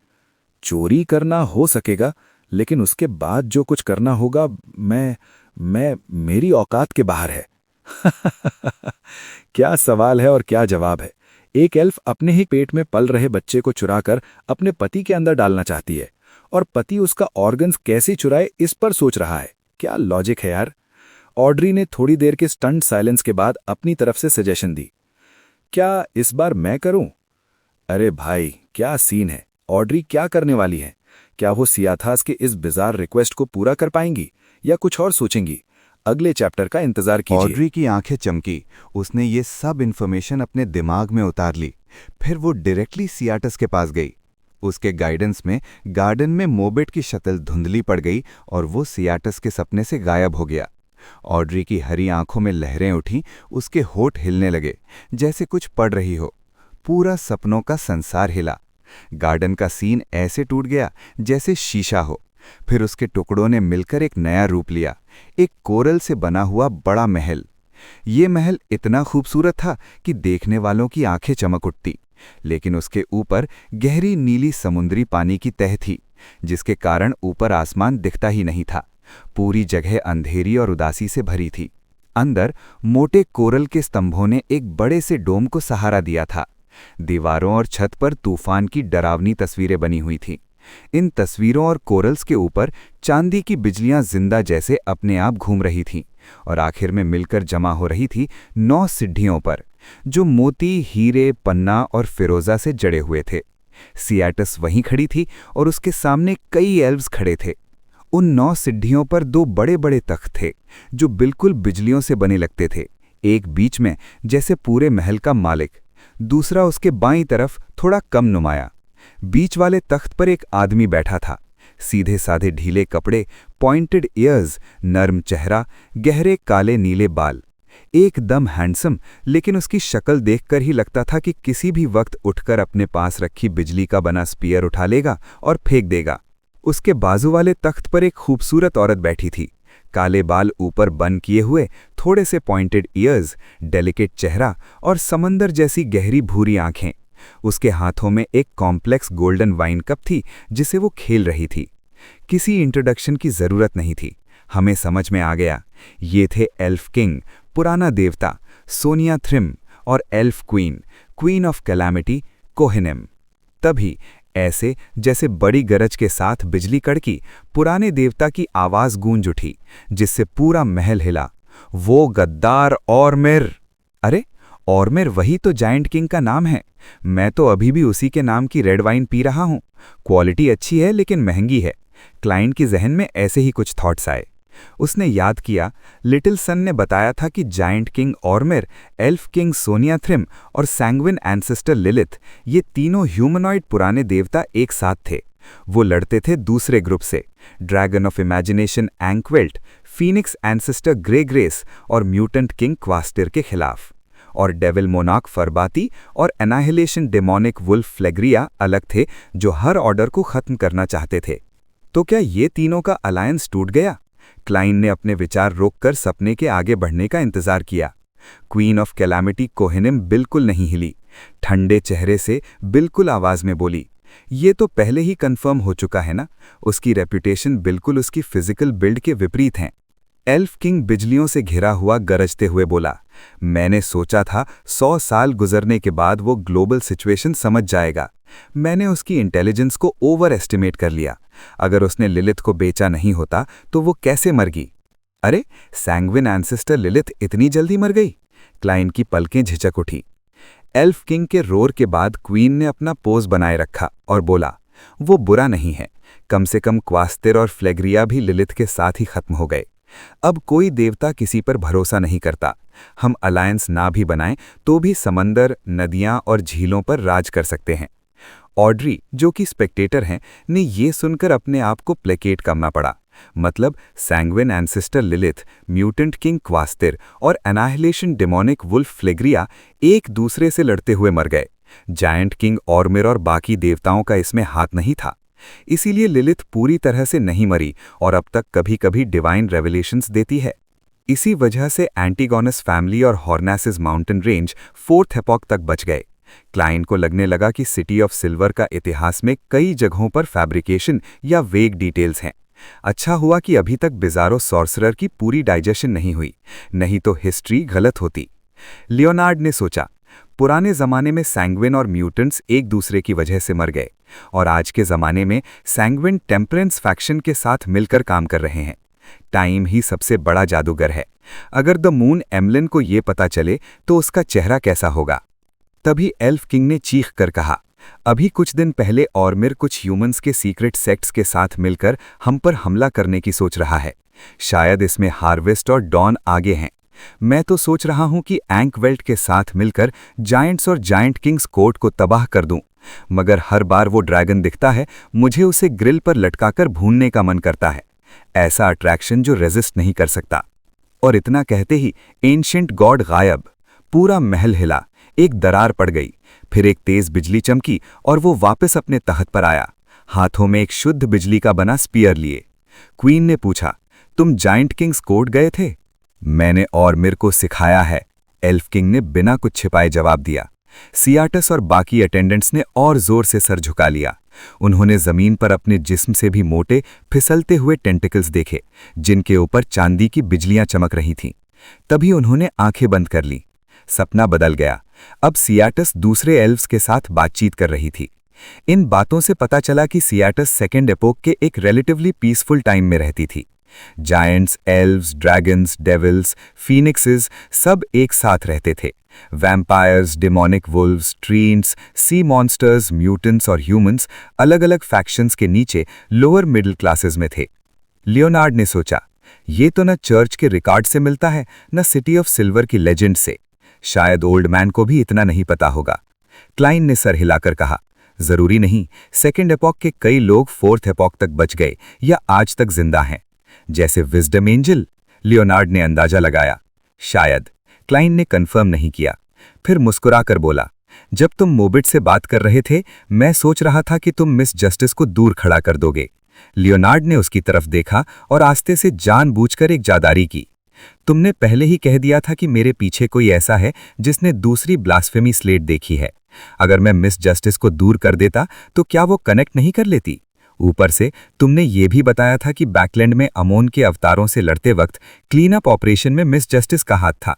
चोरी करना हो सकेगा, लेकिन उसके बाद जो कुछ करना होगा मेरी औकात के बाहर है। क्या सवाल है और क्या जवाब है। एक एल्फ अपने ही पेट में पल रहे बच्चे को चुराकर अपने पति के अंदर डालना चाहती है, और पति उसका ऑर्गन्स कैसे चुराए इस पर सोच रहा है। क्या लॉजिक है यार। ऑड्री ने थोड़ी देर के स्टंट साइलेंस के बाद अपनी तरफ से सजेशन दी, क्या इस बार मैं करूं? अरे भाई, क्या सीन है। ऑड्री क्या करने वाली है? क्या वो सियाथास के इस बिजार रिक्वेस्ट को पूरा कर पाएंगी या कुछ और सोचेंगी? अगले चैप्टर का इंतजार कीजिए। ऑड्री की आंखें चमकी। उसने ये सब इन्फॉर्मेशन अपने दिमाग में उतार ली। फिर वो डायरेक्टली सियाटस के पास गई। उसके गाइडेंस में गार्डन में मोबेट की शक्ल धुंधली पड़ गई और वो सियाटस के सपने से गायब हो गया। ऑड्री की हरी आंखों में लहरें उठी, उसके होठ हिलने लगे जैसे कुछ पढ़ रही हो। पूरा सपनों का संसार हिला। गार्डन का सीन ऐसे टूट गया जैसे शीशा हो। फिर उसके टुकड़ों ने मिलकर एक नया रूप लिया, एक कोरल से बना हुआ बड़ा महल। ये महल इतना खूबसूरत था कि देखने वालों की आंखें चमक उठती, लेकिन उसके ऊपर गहरी नीली समुद्री पानी की तह थी, जिसके कारण ऊपर आसमान दिखता ही नहीं था। पूरी जगह अंधेरी और उदासी से भरी थी। अंदर मोटे कोरल के स्तंभों ने एक बड़े से डोम को सहारा दिया था। दीवारों और छत पर तूफान की डरावनी तस्वीरें बनी हुई थीं। इन तस्वीरों और कोरल्स के ऊपर चांदी की बिजलियां जिंदा जैसे अपने आप घूम रही थीं और आखिर में मिलकर जमा हो रही थी 9 सिड्ढियों पर, जो मोती, हीरे, पन्ना और फिरोजा से जड़े हुए थे। सियाटस वहीं खड़ी थी और उसके सामने कई एल्व्स खड़े थे। उन 9 सिड्ढियों पर 2 बड़े बड़े तख्त थे जो बिल्कुल बिजलियों से बने लगते थे। एक बीच में जैसे पूरे महल का मालिक, दूसरा उसके बाईं तरफ थोड़ा कम नुमाया। बीच वाले तख्त पर एक आदमी बैठा था। सीधे साधे ढीले कपड़े, पॉइंटेड ईयर्स, नर्म चेहरा, गहरे काले नीले बाल। एकदम हैंडसम, लेकिन उसकी शक्ल देखकर ही लगता था कि किसी भी वक्त उठकर अपने पास रखी बिजली का बना स्पीयर उठा लेगा और फेंक देगा। उसके बाजू वाले तख्त पर एक खूबसूरत औरत बैठी थी। काले बाल ऊपर बन किए हुए, थोड़े से पॉइंटेड ईयर्स, डेलिकेट चेहरा और समंदर जैसी गहरी भूरी आंखें। उसके हाथों में एक कॉम्प्लेक्स गोल्डन वाइन कप थी जिसे वो खेल रही थी। किसी इंट्रोडक्शन की जरूरत नहीं थी, हमें समझ में आ गया। ये थे एल्फ किंग, पुराना देवता, सोनिया थ्रिम, और elf queen, queen of calamity, Kohenem. तभी ऐसे जैसे बड़ी गरज के साथ बिजली कड़की, पुराने देवता की आवाज गूंज उठी, जिससे पूरा महल हिला। वो गद्दार ऑर्मिर! अरे, ऑर्मिर वही तो जायंट किंग का नाम है। मैं तो अभी भी उसी के नाम की रेड वाइन पी रहा हूं। क्वालिटी अच्छी है लेकिन महंगी है। क्लाइंट के जहन में ऐसे ही कुछ थॉट्स आए। उसने याद किया, लिटिल सन ने बताया था कि giant king Ormir, elf king Sonia Thrim और सैंग्विन एंसेस्टर लिलिथ, ये तीनों ह्यूमनॉइड पुराने देवता एक साथ थे। वो लड़ते थे दूसरे ग्रुप से, dragon of imagination Enquelt, phoenix ancestor grey Grace और म्यूटेंट किंग क्वास्टिर के खिलाफ। और डेविल मोनार्क फरबाती और एनाहिलेशन डेमोनिक वुल्फ फ्लेग्रिया अलग थे, जो हर ऑर्डर को खत्म करना चाहते थे। तो क्या ये तीनों का अलायंस टूट गया? क्लाइन ने अपने विचार रोककर सपने के आगे बढ़ने का इंतजार किया। क्वीन ऑफ कैलामिटी कोहेनेम बिल्कुल नहीं हिली। ठंडे चेहरे से बिल्कुल आवाज में बोली, ये तो पहले ही कंफर्म हो चुका है ना। उसकी रेपुटेशन बिल्कुल उसकी फिजिकल बिल्ड के विपरीत है। एल्फ किंग बिजलियों से घिरा हुआ गरजते हुए बोला, मैंने सोचा था 100 साल गुजरने के बाद वो ग्लोबल सिचुएशन समझ जाएगा। मैंने उसकी इंटेलिजेंस को ओवर एस्टिमेट कर लिया। अगर उसने लिलिथ को बेचा नहीं होता तो वो कैसे मर गई? अरे, सैंग्विन एंसेस्टर लिलिथ इतनी जल्दी मर गई? क्लाइन की पलकें झिझक उठी। एल्फ किंग के रोर के बाद क्वीन ने अपना पोज बनाए रखा और बोला, वो बुरा नहीं है। कम से कम क्वास्तिर और फ्लेग्रिया भी लिलिथ के साथ ही खत्म हो गए। अब कोई देवता किसी पर भरोसा नहीं करता। हम अलायंस ना भी बनाएं तो भी समंदर, नदियां और झीलों पर राज कर सकते हैं। ऑड्री, जो कि स्पेक्टेटर हैं, ने ये सुनकर अपने आप को प्लेकेट करना पड़ा। मतलब sanguine ancestor Lilith, mutant king Quastir और एनाहिलेशन डेमोनिक वुल्फ फ्लेग्रिया एक दूसरे से लड़ते हुए मर गए। जायंट किंग ऑर्मिर और बाकी देवताओं का इसमें हाथ नहीं था। इसीलिए लिलिथ पूरी तरह से नहीं मरी और अब तक कभी कभी डिवाइन रेवलेशंस देती है। इसी वजह से एंटीगोनस फैमिली और हॉर्नेसिस माउंटेन रेंज 4th एपॉक तक बच गए। क्लाइन को लगने लगा कि सिटी ऑफ सिल्वर का इतिहास में कई जगहों पर फैब्रिकेशन या वेग डिटेल्स हैं। अच्छा हुआ कि अभी तक बिजारो सॉर्सरर की पूरी डाइजेशन नहीं हुई, नहीं तो हिस्ट्री गलत होती। लियोनार्ड ने सोचा, पुराने जमाने में सैंग्विन और म्यूटेंट्स एक दूसरे की वजह से मर गए और आज के जमाने में सैंग्विन टेम्परेंस फैक्शन के साथ मिलकर काम कर रहे हैं। टाइम ही सबसे बड़ा जादूगर है। अगर द मून एमलिन को ये पता चले तो उसका चेहरा कैसा होगा। तभी एल्फ किंग ने चीख कर कहा, अभी कुछ दिन पहले ऑर्मिर कुछ ह्यूमंस के सीक्रेट सेक्ट्स के साथ मिलकर हम पर हमला करने की सोच रहा है। शायद इसमें हार्वेस्ट और डॉन आगे हैं। मैं तो सोच रहा हूं कि एंकवेल्ट के साथ मिलकर जायंट्स और जायंट किंग्स कोर्ट को तबाह कर दूं, मगर हर बार वो ड्रैगन दिखता है, मुझे उसे ग्रिल पर लटकाकर भूनने का मन करता है। ऐसा अट्रैक्शन जो रेजिस्ट नहीं कर सकता। और इतना कहते ही एंशिएंट गॉड गायब। पूरा महल हिला, एक दरार पड़ गई, फिर एक तेज बिजली चमकी और वो वापस अपने तख्त पर आया, हाथों में एक शुद्ध बिजली का बना स्पीयर लिए। क्वीन ने पूछा, तुम जायंट किंग्स कोर्ट गए थे? मैंने ऑर्मिर को सिखाया है, एल्फ किंग ने बिना कुछ छिपाए जवाब दिया। सियाटस और बाकी अटेंडेंट्स ने और जोर से सर झुका लिया। उन्होंने जमीन पर अपने जिस्म से भी मोटे फिसलते हुए टेंटिकल्स देखे, जिनके ऊपर चांदी की बिजलियां चमक रही थीं। तभी उन्होंने आंखें बंद कर लीं। सपना बदल गया। अब सियाटस दूसरे एल्व्स के साथ बातचीत कर रही थी। इन बातों से पता चला कि सियाटस सेकेंड एपोक के एक रिलेटिवली पीसफुल टाइम में रहती थी। जायंट्स, एल्व्स, ड्रैगन्स, डेविल्स, फीनिक्सेस सब एक साथ रहते थे। वैम्पायर्स, डेमोनिक वुल्व्स, ट्रीन्स, सी मॉन्स्टर्स, म्यूटेंट्स और ह्यूमंस अलग अलग फैक्शंस के नीचे लोअर मिडिल क्लासेस में थे। लियोनार्ड ने सोचा, ये तो न चर्च के रिकॉर्ड से मिलता है, न सिटी ऑफ सिल्वर की लेजेंड से। शायद ओल्ड मैन को भी इतना नहीं पता होगा। क्लाइन ने सर हिलाकर कहा, जरूरी नहीं, सेकेंड एपॉक के कई लोग 4th एपॉक तक बच गए या आज तक जिंदा हैं, जैसे विजडम एंजल। लियोनार्ड ने अंदाजा लगाया। शायद। क्लाइन ने कंफर्म नहीं किया। फिर मुस्कुराकर बोला, जब तुम मोबिट से बात कर रहे थे, मैं सोच रहा था कि तुम मिस जस्टिस को दूर खड़ा कर दोगे। लियोनार्ड ने उसकी तरफ देखा और आस्ते से जानबूझकर एक जादारी की। तुमने पहले ही कह दिया था कि मेरे पीछे कोई ऐसा है जिसने दूसरी ब्लास्फेमी स्लेट देखी है। अगर मैं मिस जस्टिस को दूर कर देता तो क्या वो कनेक्ट नहीं कर लेती? ऊपर से तुमने ये भी बताया था कि बैकलैंड में अमोन के अवतारों से लड़ते वक्त क्लीन अप ऑपरेशन में मिस जस्टिस का हाथ था।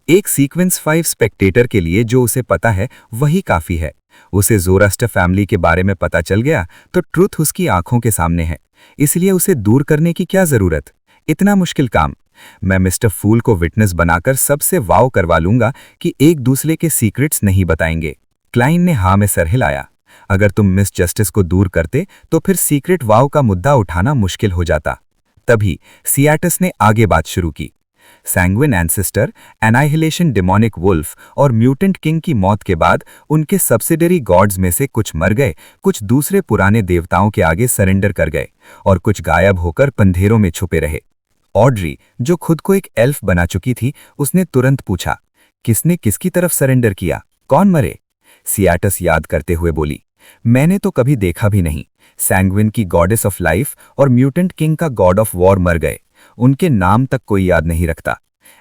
एक सीक्वेंस 5 स्पेक्टेटर के लिए जो उसे पता है वही काफी है। उसे ज़ोरास्टर फैमिली के बारे में पता चल गया तो ट्रुथ उसकी आंखों के सामने है, इसलिए उसे दूर करने की क्या जरूरत? इतना मुश्किल काम? मैं मिस्टर फूल को विटनेस बनाकर सबसे वाव करवा लूंगा कि एक दूसरे के सीक्रेट्स नहीं बताएंगे। क्लाइन ने हाँ में सर हिलाया। अगर तुम मिस जस्टिस को दूर करते तो फिर सीक्रेट वाव का मुद्दा उठाना मुश्किल हो जाता। तभी सियाटस ने आगे बात शुरू की। सैंग्विन एंसेस्टर, एनाइहिलेशन डेमोनिक वुल्फ और म्यूटेंट किंग की मौत के बाद उनके सब्सिडरी गॉड्स में से कुछ मर गए, कुछ दूसरे पुराने देवताओं के आगे सरेंडर कर गए और कुछ गायब होकर पंधेरों में छुपे रहे। ऑड्री, जो खुद को एक एल्फ बना चुकी थी, उसने तुरंत पूछा, किसने किसकी तरफ सरेंडर किया? कौन मरे? सियाटस याद करते हुए बोली, मैंने तो कभी देखा भी नहीं। सैंग्विन की गॉडेस ऑफ लाइफ और म्यूटेंट किंग का गॉड ऑफ वॉर मर गए, उनके नाम तक कोई याद नहीं रखता।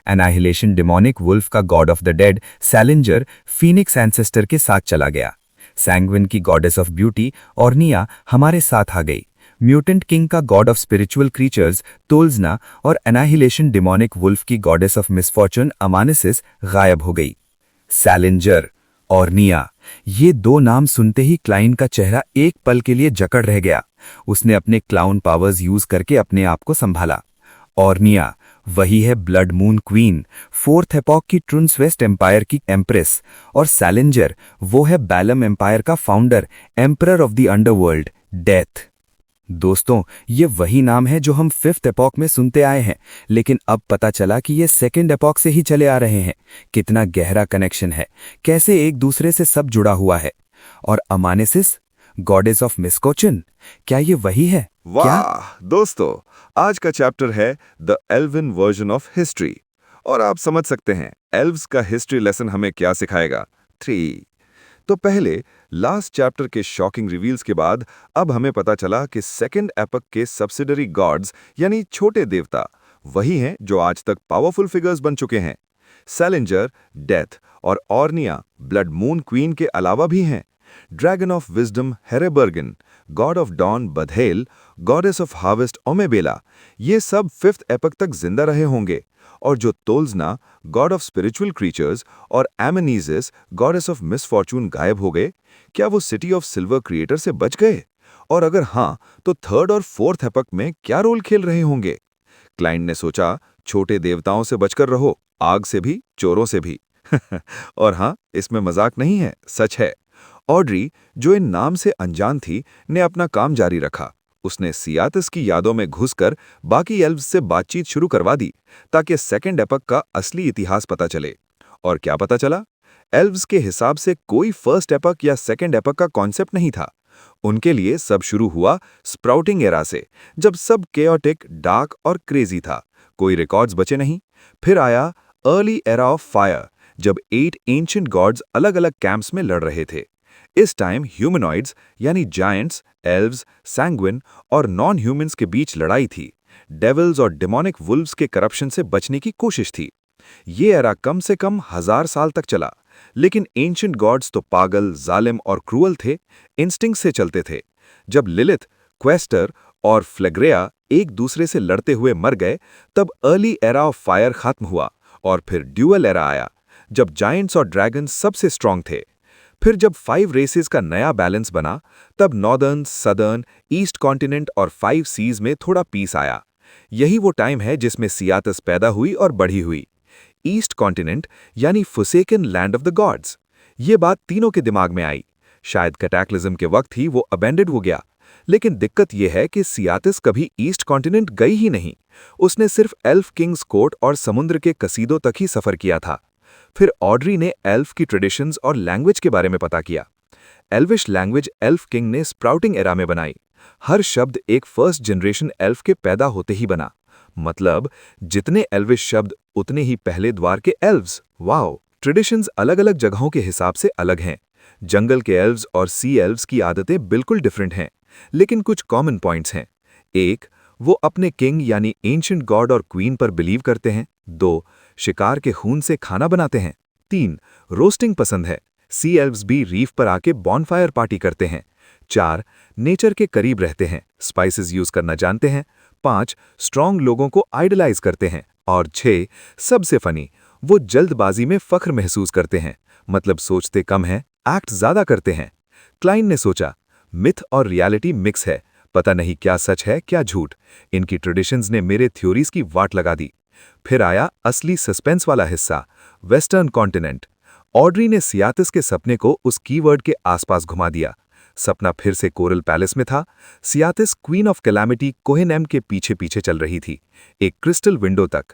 एनाइहिलेशन डेमोनिक वुल्फ का god of the dead Salenger phoenix ancestor के साथ चला गया। सैंग्विन की गॉडेस ऑफ ब्यूटी ऑर्निया हमारे साथ आ गई। म्यूटेंट किंग का गॉड ऑफ स्पिरिचुअल क्रीचर्स तोल्जना और एनाइहिलेशन डेमोनिक वुल्फ की गॉडेस ऑफ मिसफॉर्चून अमानेसिस गायब हो गई। सैलेंजर, ऑर्निया, ये दो नाम सुनते ही क्लाइन का चेहरा एक पल के लिए जकड़ रह गया। उसने अपने क्लाउन पावर्स यूज करके अपने आप को संभाला। ऑर्निया वही है blood moon queen, fourth epoch की ट्रुन्स वेस्ट एम्पायर की एम्प्रेस, और सैलेंजर वो है बैलम एम्पायर का founder, emperor of the underworld, death. दोस्तों, ये वही नाम है जो हम फिफ्थ एपॉक में सुनते आए हैं, लेकिन अब पता चला कि ये सेकंड एपॉक से ही चले आ रहे हैं। कितना गहरा कनेक्शन है, कैसे एक दूसरे से सब जुड़ा हुआ है। और अमानेसिस, गॉडेस ऑफ मिस्कोचन, क्या ये वही है? वाह दोस्तों, आज का चैप्टर है the Elvin version of history. और आप समझ सकते हैं एल्व्स का हिस्ट्री लेसन हमें क्या सिखाएगा। 3 तो पहले लास्ट चैप्टर के शॉकिंग रिवील्स के बाद अब हमें पता चला कि सेकंड एपक के सब्सिडरी गॉड्स यानी छोटे देवता वही हैं जो आज तक पावरफुल फिगर्स बन चुके हैं। सैलेंजर, डेथ और ऑर्निया ब्लड मून क्वीन के अलावा भी हैं। Dragon of wisdom Hereburgen, god of dawn Badhel, goddess of harvest Omebella, ये सब फिफ्थ एपक तक जिंदा रहे होंगे। और जो तोल्जना, गॉड ऑफ स्पिरिचुअल क्रीचर्स, और एमनीजिस, गॉडेस ऑफ मिसफॉर्चून गायब हो गए, क्या वो सिटी ऑफ सिल्वर क्रिएटर से बच गए? और अगर हाँ, तो थर्ड और फोर्थ एपक में क्या रोल खेल रहे होंगे? क्लाइंट ने सोचा, छोटे देवताओं से बचकर रहो, आग से भी, चोरों से भी। और हाँ, इसमें मजाक नहीं है, सच है। ऑड्री, जो इन नाम से अनजान थी, ने अपना काम जारी रखा। उसने सियातिस की यादों में घुसकर बाकी एल्व्स से बातचीत शुरू करवा दी, ताकि सेकंड एपक का असली इतिहास पता चले। और क्या पता चला? एल्व्स के हिसाब से कोई फर्स्ट एपक या सेकंड एपक का कॉन्सेप्ट नहीं था। उनके लिए सब शुरू हुआ स्प्राउटिंग एरा से, जब सब केओटिक, डार्क और क्रेजी था, कोई रिकॉर्ड्स बचे नहीं। फिर आया अर्ली एरा ऑफ फायर, जब 8 एंशिएंट गॉड्स अलग अलग कैंप्स में लड़ रहे थे। इस टाइम ह्यूमनॉइड्स यानी जायंट्स, एल्व्स, सैंग्विन और नॉन ह्यूमन्स के बीच लड़ाई थी। डेविल्स और डिमोनिक वुल्व्स के करप्शन से बचने की कोशिश थी। ये एरा कम से कम 1000 साल तक चला, लेकिन एंशिएंट गॉड्स तो पागल, जालिम और क्रूअल थे, इंस्टिंक्ट से चलते थे। जब लिलिथ, क्वेस्टर और फ्लेग्रेया एक दूसरे से लड़ते हुए मर गए, तब अर्ली एरा ऑफ फायर खत्म हुआ और फिर ड्यूअल एरा आया, जब जायंट्स और ड्रैगन्स सबसे स्ट्रांग थे। फिर जब 5 रेसेस का नया बैलेंस बना, तब नॉर्दर्न, सदर्न, ईस्ट कॉन्टिनेंट और 5 सीज में थोड़ा पीस आया। यही वो टाइम है जिसमें सियातिस पैदा हुई और बढ़ी हुई। ईस्ट कॉन्टिनेंट यानी फुसेकन लैंड ऑफ द गॉड्स। ये बात तीनों के दिमाग में आई। शायद कैटैक्लिज्म के वक्त ही वो अबेंडेड हो गया। लेकिन दिक्कत यह है कि सियातिस कभी ईस्ट कॉन्टिनेंट गई ही नहीं। उसने सिर्फ एल्फ किंग्स कोर्ट और समुद्र के कसीदों तक ही सफर किया था। फिर ऑड्री ने एल्फ की ट्रेडिशंस और लैंग्वेज के बारे में पता किया। एल्विश लैंग्वेज एल्फ किंग ने स्प्राउटिंग एरा में बनाई। हर शब्द एक फर्स्ट जनरेशन एल्फ के पैदा होते ही बना। मतलब जितने एल्विश शब्द उतने ही पहले द्वार के एल्व्स। वाओ! ट्रेडिशंस अलग अलग जगहों के हिसाब से अलग हैं। जंगल के एल्व्स और सी एल्व्स की आदतें बिल्कुल डिफरेंट हैं, लेकिन कुछ कॉमन पॉइंट्स हैं। 1. वो अपने किंग यानी एंशिएंट गॉड और क्वीन पर बिलीव करते हैं। 2. शिकार के खून से खाना बनाते हैं। 3. रोस्टिंग पसंद है। सी एल्व्स भी रीफ पर आके बॉनफायर पार्टी करते हैं। 4. नेचर के करीब रहते हैं, स्पाइसेस यूज करना जानते हैं। 5. स्ट्रॉन्ग लोगों को आइडलाइज करते हैं। और 6. सबसे फनी, वो जल्दबाजी में फख्र महसूस करते हैं, मतलब सोचते कम हैं, एक्ट ज्यादा करते हैं। क्लाइंट ने सोचा, मिथ और रियलिटी मिक्स है, पता नहीं क्या सच है क्या झूठ। इनकी ट्रेडिशंस ने मेरे थ्योरीज की वाट लगा दी। फिर आया असली सस्पेंस वाला हिस्सा, वेस्टर्न कॉन्टिनेंट। ऑड्री ने सियातिस के सपने को उस कीवर्ड के आसपास घुमा दिया। सपना फिर से कोरल पैलेस में था। सियातिस क्वीन ऑफ कैलामिटी कोहेनेम के पीछे पीछे चल रही थी, एक क्रिस्टल विंडो तक।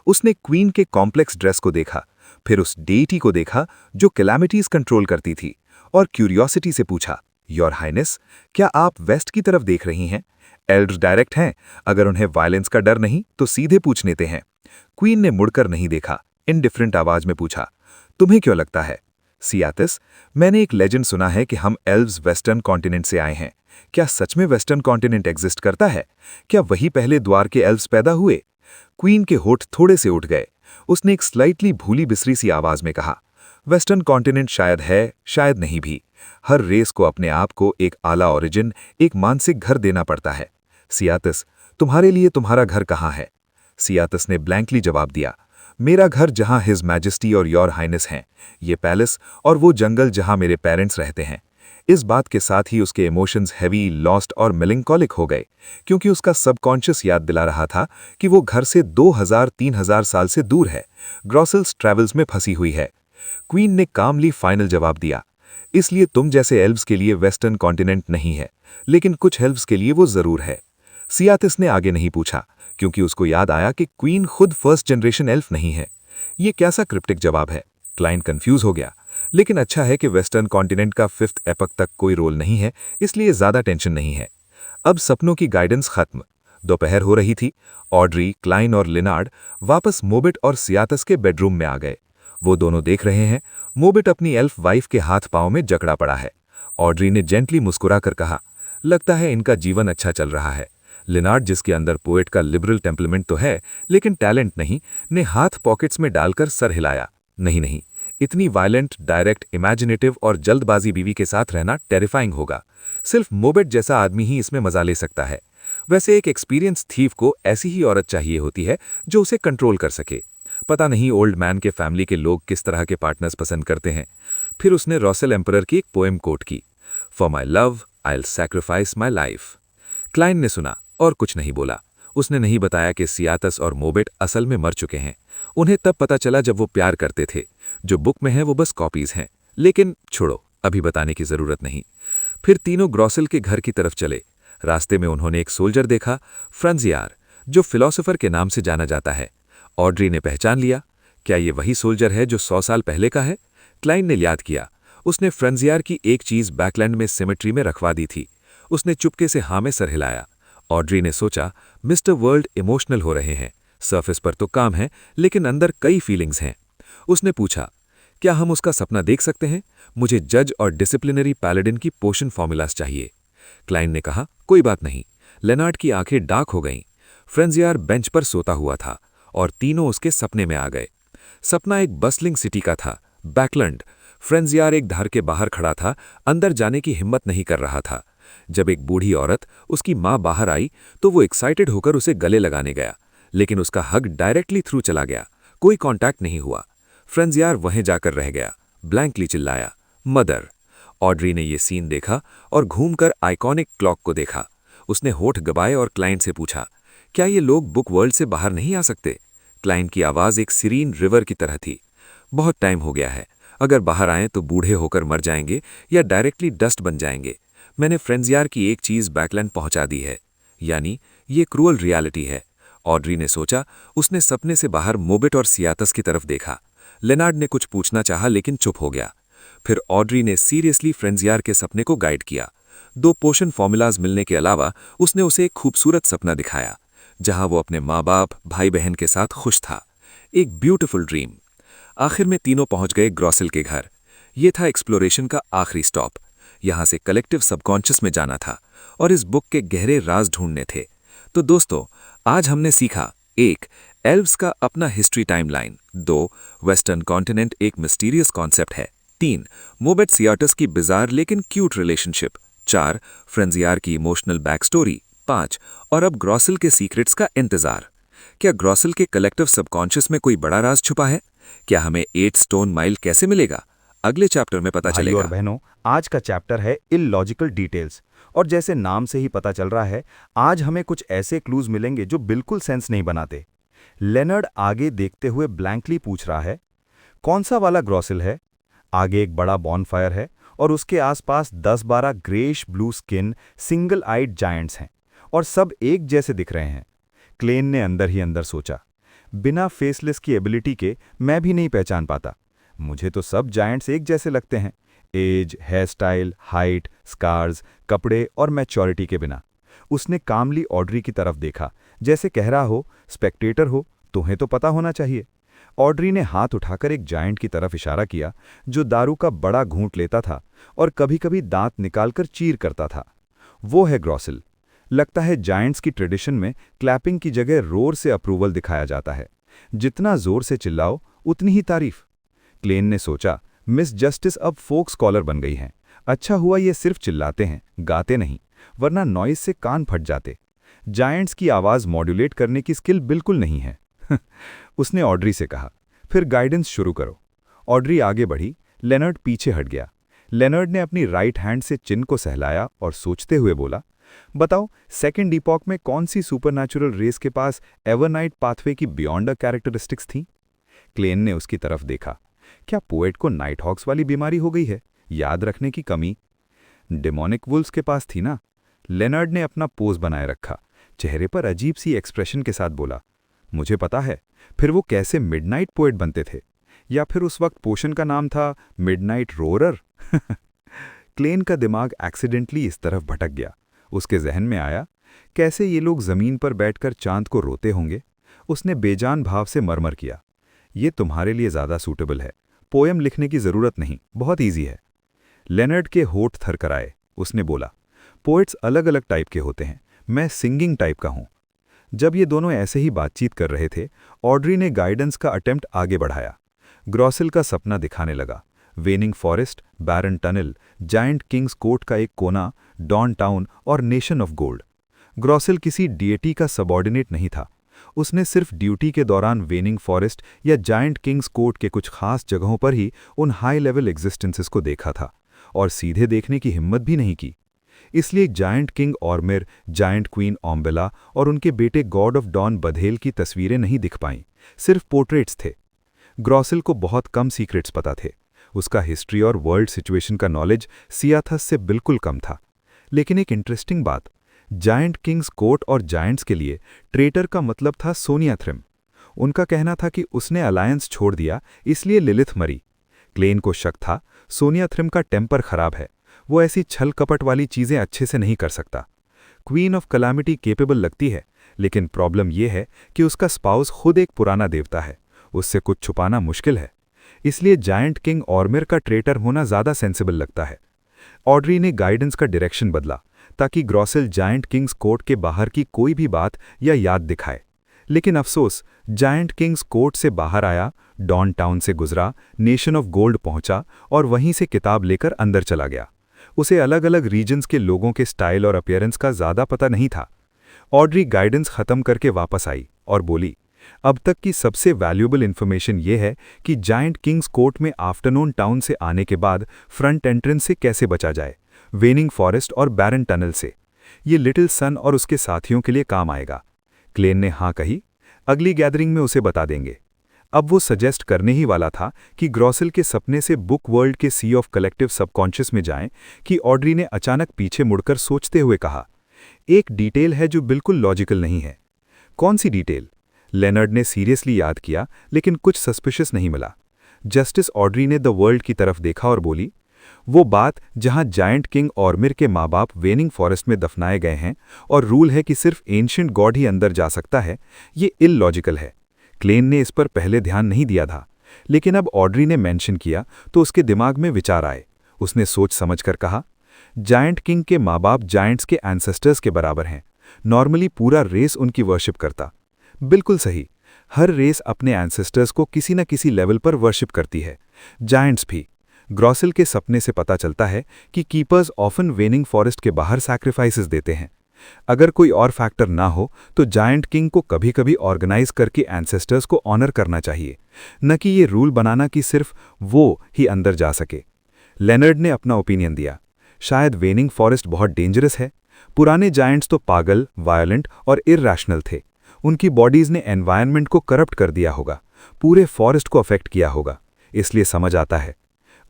उसने क्वीन के कॉम्प्लेक्स ड्रेस को देखा, फिर उस डेइटी को देखा जो कैलामिटीज कंट्रोल करती थी, और क्यूरियोसिटी से पूछा, योर हाइनेस, क्या आप वेस्ट की तरफ देख रही हैं? एल्ड्स डायरेक्ट हैं, अगर उन्हें वायलेंस का डर नहीं तो सीधे पूछ लेते हैं। क्वीन ने मुड़कर नहीं देखा, इनडिफरेंट आवाज में पूछा, तुम्हें क्यों लगता है? सियातिस, मैंने एक लेजेंड सुना है कि हम एल्व्स वेस्टर्न कॉन्टिनेंट से आए हैं। क्या सच में वेस्टर्न कॉन्टिनेंट एग्जिस्ट करता है? क्या वही पहले द्वार के एल्व्स पैदा हुए? क्वीन के होठ थोड़े से उठ गए। उसने एक स्लाइटली भूली बिसरी सी आवाज में कहा, वेस्टर्न कॉन्टिनेंट शायद है, शायद नहीं भी। हर रेस को अपने आप को एक आला ओरिजिन, एक मानसिक घर देना पड़ता है। सियातिस, तुम्हारे लिए तुम्हारा घर कहाँ है? सियातिस ने ब्लैंकली जवाब दिया, मेरा घर जहां हिज मैजेस्टी और योर हाइनेस हैं, ये पैलेस और वो जंगल जहां मेरे पेरेंट्स रहते हैं, इस बात के साथ ही उसके इमोशंस हैवी, लॉस्ट और मेलंकोलिक हो गए, क्योंकि उसका सबकॉन्शियस याद दिला रहा था कि वो घर से 2000-3000 साल से दूर है, ग्रॉसल्स ट्रैवल्स में फंसी हुई है। क्वीन ने कामली फाइनल जवाब दिया, इसलिए तुम जैसे एल्व्स के लिए वेस्टर्न कॉन्टिनेंट नहीं है, लेकिन कुछ एल्व्स के लिए वो जरूर है। सियातिस ने आगे नहीं पूछा, क्योंकि उसको याद आया कि क्वीन खुद फर्स्ट जनरेशन एल्फ नहीं है। ये कैसा क्रिप्टिक जवाब है? क्लाइंट कंफ्यूज हो गया। लेकिन अच्छा है कि वेस्टर्न कॉन्टिनेंट का 5th एपक तक कोई रोल नहीं है, इसलिए ज्यादा टेंशन नहीं है। अब सपनों की गाइडेंस खत्म। दोपहर हो रही थी। ऑड्री, क्लाइन और लिनार्ड वापस मोबिट और सियातस के बेडरूम में आ गए। वो दोनों देख रहे हैं मोबिट अपनी एल्फ वाइफ के हाथ पांव में जकड़ा पड़ा है। ऑड्री ने जेंटली मुस्कुराकर कहा, लगता है इनका जीवन अच्छा चल रहा है। लिनार्ड, जिसके अंदर पोएट का लिबरल टेम्परमेंट तो है लेकिन टैलेंट नहीं, ने हाथ पॉकेट्स में डालकर सर हिलाया। नहीं, इतनी वायलेंट, डायरेक्ट, इमेजिनेटिव और जल्दबाजी बीवी के साथ रहना टेरिफाइंग होगा। सिर्फ मोबिट जैसा आदमी ही इसमें मजा ले सकता है। वैसे एक एक्सपीरियंस थीफ को ऐसी ही औरत चाहिए होती है जो उसे कंट्रोल कर सके। पता नहीं ओल्ड मैन के फैमिली के लोग किस तरह के पार्टनर्स पसंद करते हैं। फिर उसने रॉसेल एम्परर की एक पोएम कोट की, for my love I will sacrifice my life. Klein ने सुना और कुछ नहीं बोला। उसने नहीं बताया कि सियातस और मोबिट असल में मर चुके हैं। उन्हें तब पता चला जब वो प्यार करते थे। जो बुक में है वो बस कॉपीज हैं। लेकिन छोड़ो, अभी बताने की जरूरत नहीं। फिर तीनों ग्रॉसेल के घर की तरफ चले। रास्ते में उन्होंने एक सोल्जर देखा, फ्रंजियार, जो फिलोसोफर के नाम से जाना जाता है। ऑड्री ने पहचान लिया। क्या ये वही सोल्जर है जो 100 साल पहले का है? क्लाइन ने याद किया। उसने फ्रंजियार की एक चीज बैकलैंड में सिमेट्री में रखवा दी थी। उसने चुपके से हाँ में सर हिलाया। ऑड्री ने सोचा, मिस्टर वर्ल्ड इमोशनल हो रहे हैं। सरफेस पर तो काम है, लेकिन अंदर कई फीलिंग्स हैं। उसने पूछा, क्या हम उसका सपना देख सकते हैं? मुझे जज और डिसिप्लिनरी पैलेडिन की पोशन फॉर्मूलास चाहिए। क्लाइन ने कहा, कोई बात नहीं। लेनार्ड की आंखें डार्क हो गईं। फ्रंजियार बेंच पर सोता हुआ था और तीनों उसके सपने में आ गए। सपना एक बस्लिंग सिटी का था, बैकलैंड। फ्रंजियार एक घर के बाहर खड़ा था, अंदर जाने की हिम्मत नहीं कर रहा था। जब एक बूढ़ी औरत, उसकी मां, बाहर आई तो वो एक्साइटेड होकर उसे गले लगाने गया, लेकिन उसका हग डायरेक्टली थ्रू चला गया। कोई कांटेक्ट नहीं हुआ। फ्रंजियार वहीं जाकर रह गया, ब्लैंकली चिल्लाया, मदर। ऑड्री ने ये सीन देखा और घूमकर आइकॉनिक क्लॉक को देखा। उसने होठ गबाए और क्लाइंट से पूछा, क्या ये लोग बुक वर्ल्ड से बाहर नहीं आ सकते? क्लाइंट की आवाज एक सीरीन रिवर की तरह थी। बहुत टाइम हो गया है। अगर बाहर आएं तो बूढ़े होकर मर जाएंगे या डायरेक्टली डस्ट बन जाएंगे। मैंने फ्रंजियार की एक चीज बैकलैंड पहुंचा दी है, यानी ये क्रूअल रियलिटी है। ऑड्री ने सोचा। उसने सपने से बाहर मोबिट और सियातस की तरफ देखा। लेनार्ड ने कुछ पूछना चाहा लेकिन चुप हो गया। फिर ऑड्री ने सीरियसली फ्रंजियार के सपने को गाइड किया। 2 पोशन फॉर्मूलाज मिलने के अलावा उसने उसे एक खूबसूरत सपना दिखाया, जहां वो अपने माँ बाप, भाई बहन के साथ खुश था। एक ब्यूटीफुल ड्रीम। आखिर में तीनों पहुंच गए ग्रॉसेल के घर। ये था एक्सप्लोरेशन का आखिरी स्टॉप। यहां से कलेक्टिव सबकॉन्शियस में जाना था और इस बुक के गहरे राज ढूंढने थे। तो दोस्तों, आज हमने सीखा, 1. एल्व्स का अपना हिस्ट्री टाइमलाइन। 2. वेस्टर्न कॉन्टिनेंट एक मिस्टीरियस कॉन्सेप्ट है। 3. मोबिट सियाटस की बिजार लेकिन क्यूट रिलेशनशिप। 4. फ्रंजियार की इमोशनल बैक स्टोरी। 5. और अब ग्रॉसेल के सीक्रेट्स का इंतजार। क्या ग्रॉसेल के कलेक्टिव सबकॉन्शियस में कोई बड़ा राज छुपा है? क्या हमें 8 स्टोन माइल कैसे मिलेगा? अगले चैप्टर में पता चलेगा। और बहनों, आज का चैप्टर है इलॉजिकल डिटेल्स। और जैसे नाम से ही पता चल रहा है, आज हमें कुछ ऐसे क्लूज मिलेंगे जो बिल्कुल सेंस नहीं बनाते। लेनर्ड आगे देखते हुए ब्लैंकली पूछ रहा है, कौन सा वाला ग्रॉसेल है? आगे एक बड़ा बॉनफायर है और उसके आसपास 10-12 ग्रेश ब्लू स्किन सिंगल आइड जायंट्स हैं और सब एक जैसे दिख रहे हैं। क्लेन ने अंदर ही अंदर सोचा, बिना फेसलेस की एबिलिटी के मैं भी नहीं पहचान पाता। मुझे तो सब जायंट्स एक जैसे लगते हैं, age, hair style, height, scars, कपड़े और मैच्योरिटी के बिना। उसने कामली ऑड्री की तरफ देखा, जैसे कह रहा हो, स्पेक्टेटर हो, तुम्हें तो पता होना चाहिए। ऑड्री ने हाथ उठाकर एक जायंट की तरफ इशारा किया जो दारू का बड़ा घूंट लेता था और कभी-कभी दांत निकालकर चीर करता था। वो है ग्रॉसेल। लगता है जायंट्स की ट्रेडिशन में क्लैपिंग की जगह रोर से अप्रूवल दिखाया जाता है। जितना जोर से चिल्लाओ उतनी ही तारीफ। क्लेन ने सोचा, मिस जस्टिस अब फोक स्कॉलर बन गई हैं। अच्छा हुआ ये सिर्फ चिल्लाते हैं, गाते नहीं, वरना नॉइज से कान फट जाते। जायंट्स की आवाज मॉड्यूलेट करने की स्किल बिल्कुल नहीं है। उसने ऑड्री से कहा, फिर गाइडेंस शुरू करो। ऑड्री आगे बढ़ी, लेनर्ड पीछे हट गया। लेनर्ड ने अपनी राइट हैंड से चिन को सहलाया और सोचते हुए बोला, बताओ सेकंड इपॉक में कौन सी सुपरनैचुरल रेस के पास एवरनाइट पाथवे की बियॉन्ड अ कैरेक्टरिस्टिक्स थी? क्लेन ने उसकी तरफ देखा। क्या पोएट को नाइट हॉक्स वाली बीमारी हो गई है? याद रखने की कमी? डेमोनिक वुल्व्स के पास थी ना? लेनर्ड ने अपना पोज बनाए रखा, चेहरे पर अजीब सी एक्सप्रेशन के साथ बोला, मुझे पता है। फिर वो कैसे मिडनाइट पोएट बनते थे? या फिर उस वक्त पोशन का नाम था मिडनाइट रोरर? क्लेन का दिमाग एक्सीडेंटली इस तरफ भटक गया। उसके जहन में आया, कैसे ये लोग जमीन पर बैठकर चांद को रोते होंगे। उसने बेजान भाव से मरमर किया, ये तुम्हारे लिए ज्यादा सूटेबल है, पोयम लिखने की जरूरत नहीं, बहुत ईजी है। लेनर्ड के होठ थरथराए। उसने बोला, पोएट्स अलग अलग टाइप के होते हैं, मैं सिंगिंग टाइप का हूं। जब ये दोनों ऐसे ही बातचीत कर रहे थे, ऑड्री ने गाइडेंस का अटेम्प्ट आगे बढ़ाया। ग्रॉसिल का सपना दिखाने लगा, वेनिंग फॉरेस्ट, बैरन टनल, जायंट किंग्स कोर्ट का एक कोना, डॉन टाउन और नेशन ऑफ गोल्ड। ग्रॉसिल किसी डीएटी का सबॉर्डिनेट नहीं था। उसने सिर्फ ड्यूटी के दौरान वेनिंग फॉरेस्ट या जायंट किंग्स कोर्ट के कुछ खास जगहों पर ही उन हाई लेवल एग्जिस्टेंसेस को देखा था, और सीधे देखने की हिम्मत भी नहीं की। इसलिए जायंट किंग ऑर्मिर, जायंट क्वीन ओम्बेला और उनके बेटे गॉड ऑफ डॉन बधेल की तस्वीरें नहीं दिख पाईं, सिर्फ पोर्ट्रेट्स थे। ग्रॉसिल को बहुत कम सीक्रेट्स पता थे। उसका हिस्ट्री और वर्ल्ड सिचुएशन का नॉलेज सियाथस से बिल्कुल कम था। लेकिन एक इंटरेस्टिंग बात, जायंट किंग्स कोर्ट और जायंट्स के लिए ट्रेटर का मतलब था सोनिया थ्रिम। उनका कहना था कि उसने अलायंस छोड़ दिया, इसलिए लिलिथ मरी। क्लेन को शक था, सोनिया थ्रिम का टेम्पर खराब है, वो ऐसी छल कपट वाली चीजें अच्छे से नहीं कर सकता। क्वीन ऑफ कलामिटी केपेबल लगती है, लेकिन प्रॉब्लम यह है कि उसका स्पाउस खुद एक पुराना देवता है, उससे कुछ छुपाना मुश्किल है। इसलिए जायंट किंग ऑर्मिर का ट्रेटर होना ज्यादा सेंसिबल लगता है। ऑड्री ने गाइडेंस का डायरेक्शन बदला ताकि ग्रॉसिल जायंट किंग्स कोर्ट के बाहर की कोई भी बात या याद दिखाए। लेकिन अफसोस, जायंट किंग्स कोर्ट से बाहर आया, डॉन टाउन से गुजरा, नेशन ऑफ गोल्ड पहुंचा और वहीं से किताब लेकर अंदर चला गया। उसे अलग अलग रीजन्स के लोगों के स्टाइल और अपीयरेंस का ज्यादा पता नहीं था। ऑड्री गाइडेंस खत्म करके वापस आई और बोली, अब तक की सबसे वैल्यूएबल इन्फॉर्मेशन यह है कि जायंट किंग्स कोर्ट में आफ्टरनून टाउन से आने के बाद फ्रंट एंट्रेंस से कैसे बचा जाए, वेनिंग फॉरेस्ट और बैरन टनल से। ये लिटिल सन और उसके साथियों के लिए काम आएगा। क्लेन ने हाँ कही, अगली गैदरिंग में उसे बता देंगे। अब वो सजेस्ट करने ही वाला था कि ग्रॉसिल के सपने से बुक वर्ल्ड के सी ऑफ कलेक्टिव सबकॉन्शियस में जाएं कि ऑड्री ने अचानक पीछे मुड़कर सोचते हुए कहा, एक डिटेल है जो बिल्कुल लॉजिकल नहीं है। कौन सी डिटेल? लेनर्ड ने सीरियसली याद किया, लेकिन कुछ सस्पिशियस नहीं मिला। जस्टिस ऑड्री ने द वर्ल्ड की तरफ देखा और बोली, वो बात जहां जायंट किंग ऑर्मिर के माँ बाप वेनिंग फॉरेस्ट में दफनाए गए हैं और रूल है कि सिर्फ एंशिएंट गॉड ही अंदर जा सकता है, ये इलॉजिकल है। क्लेन ने इस पर पहले ध्यान नहीं दिया था, लेकिन अब ऑड्री ने मेंशन किया तो उसके दिमाग में विचार आए। उसने सोच समझकर कहा, जायंट किंग के माँ बाप जायंट्स के एंसेस्टर्स के बराबर हैं। नॉर्मली पूरा रेस उनकी वर्शिप करता। बिल्कुल सही, हर रेस अपने एंसेस्टर्स को किसी न किसी लेवल पर वर्शिप करती है, जायंट्स भी। ग्रॉसिल के सपने से पता चलता है कि कीपर्स ऑफन वेनिंग फॉरेस्ट के बाहर सैक्रिफाइसेस देते हैं। अगर कोई और फैक्टर ना हो तो जायंट किंग को कभी कभी ऑर्गेनाइज करके एंसेस्टर्स को ऑनर करना चाहिए, न कि ये रूल बनाना कि सिर्फ वो ही अंदर जा सके। लेनर्ड ने अपना ओपिनियन दिया, शायद वेनिंग फॉरेस्ट बहुत डेंजरस है। पुराने जायंट्स तो पागल, वायलेंट और इरैशनल थे। उनकी बॉडीज ने एनवायरनमेंट को करप्ट कर दिया होगा, पूरे फॉरेस्ट को अफेक्ट किया होगा, इसलिए समझ आता है।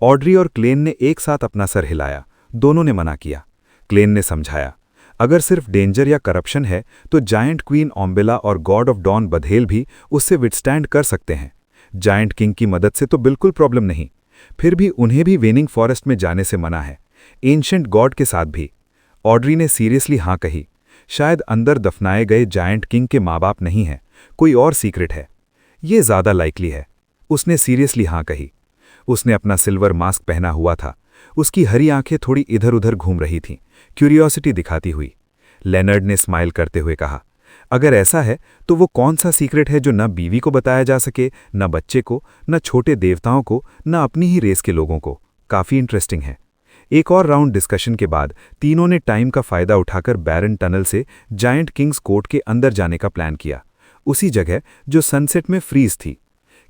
ऑड्री और क्लेन ने एक साथ अपना सर हिलाया, दोनों ने मना किया। क्लेन ने समझाया, अगर सिर्फ डेंजर या करप्शन है तो जायंट क्वीन ओम्बेला और गॉड ऑफ डॉन बधेल भी उससे विथस्टैंड कर सकते हैं। जायंट किंग की मदद से तो बिल्कुल प्रॉब्लम नहीं, फिर भी उन्हें भी वेनिंग फॉरेस्ट में जाने से मना है, एंशिएंट गॉड के साथ भी। ऑड्री ने सीरियसली हाँ कही, शायद अंदर दफनाए गए जायंट किंग के माँ बाप नहीं हैं, कोई और सीक्रेट है। ये ज्यादा लाइकली है। उसने सीरियसली हाँ कही। उसने अपना सिल्वर मास्क पहना हुआ था, उसकी हरी आंखें थोड़ी इधर उधर घूम रही थीं, क्यूरियोसिटी दिखाती हुई। लेनर्ड ने स्माइल करते हुए कहा, अगर ऐसा है तो वो कौन सा सीक्रेट है जो न बीवी को बताया जा सके, न बच्चे को, न छोटे देवताओं को, न अपनी ही रेस के लोगों को? काफी इंटरेस्टिंग है। एक और राउंड डिस्कशन के बाद तीनों ने टाइम का फायदा उठाकर बैरन टनल से जायंट किंग्स कोर्ट के अंदर जाने का प्लान किया, उसी जगह जो सनसेट में फ्रीज थी।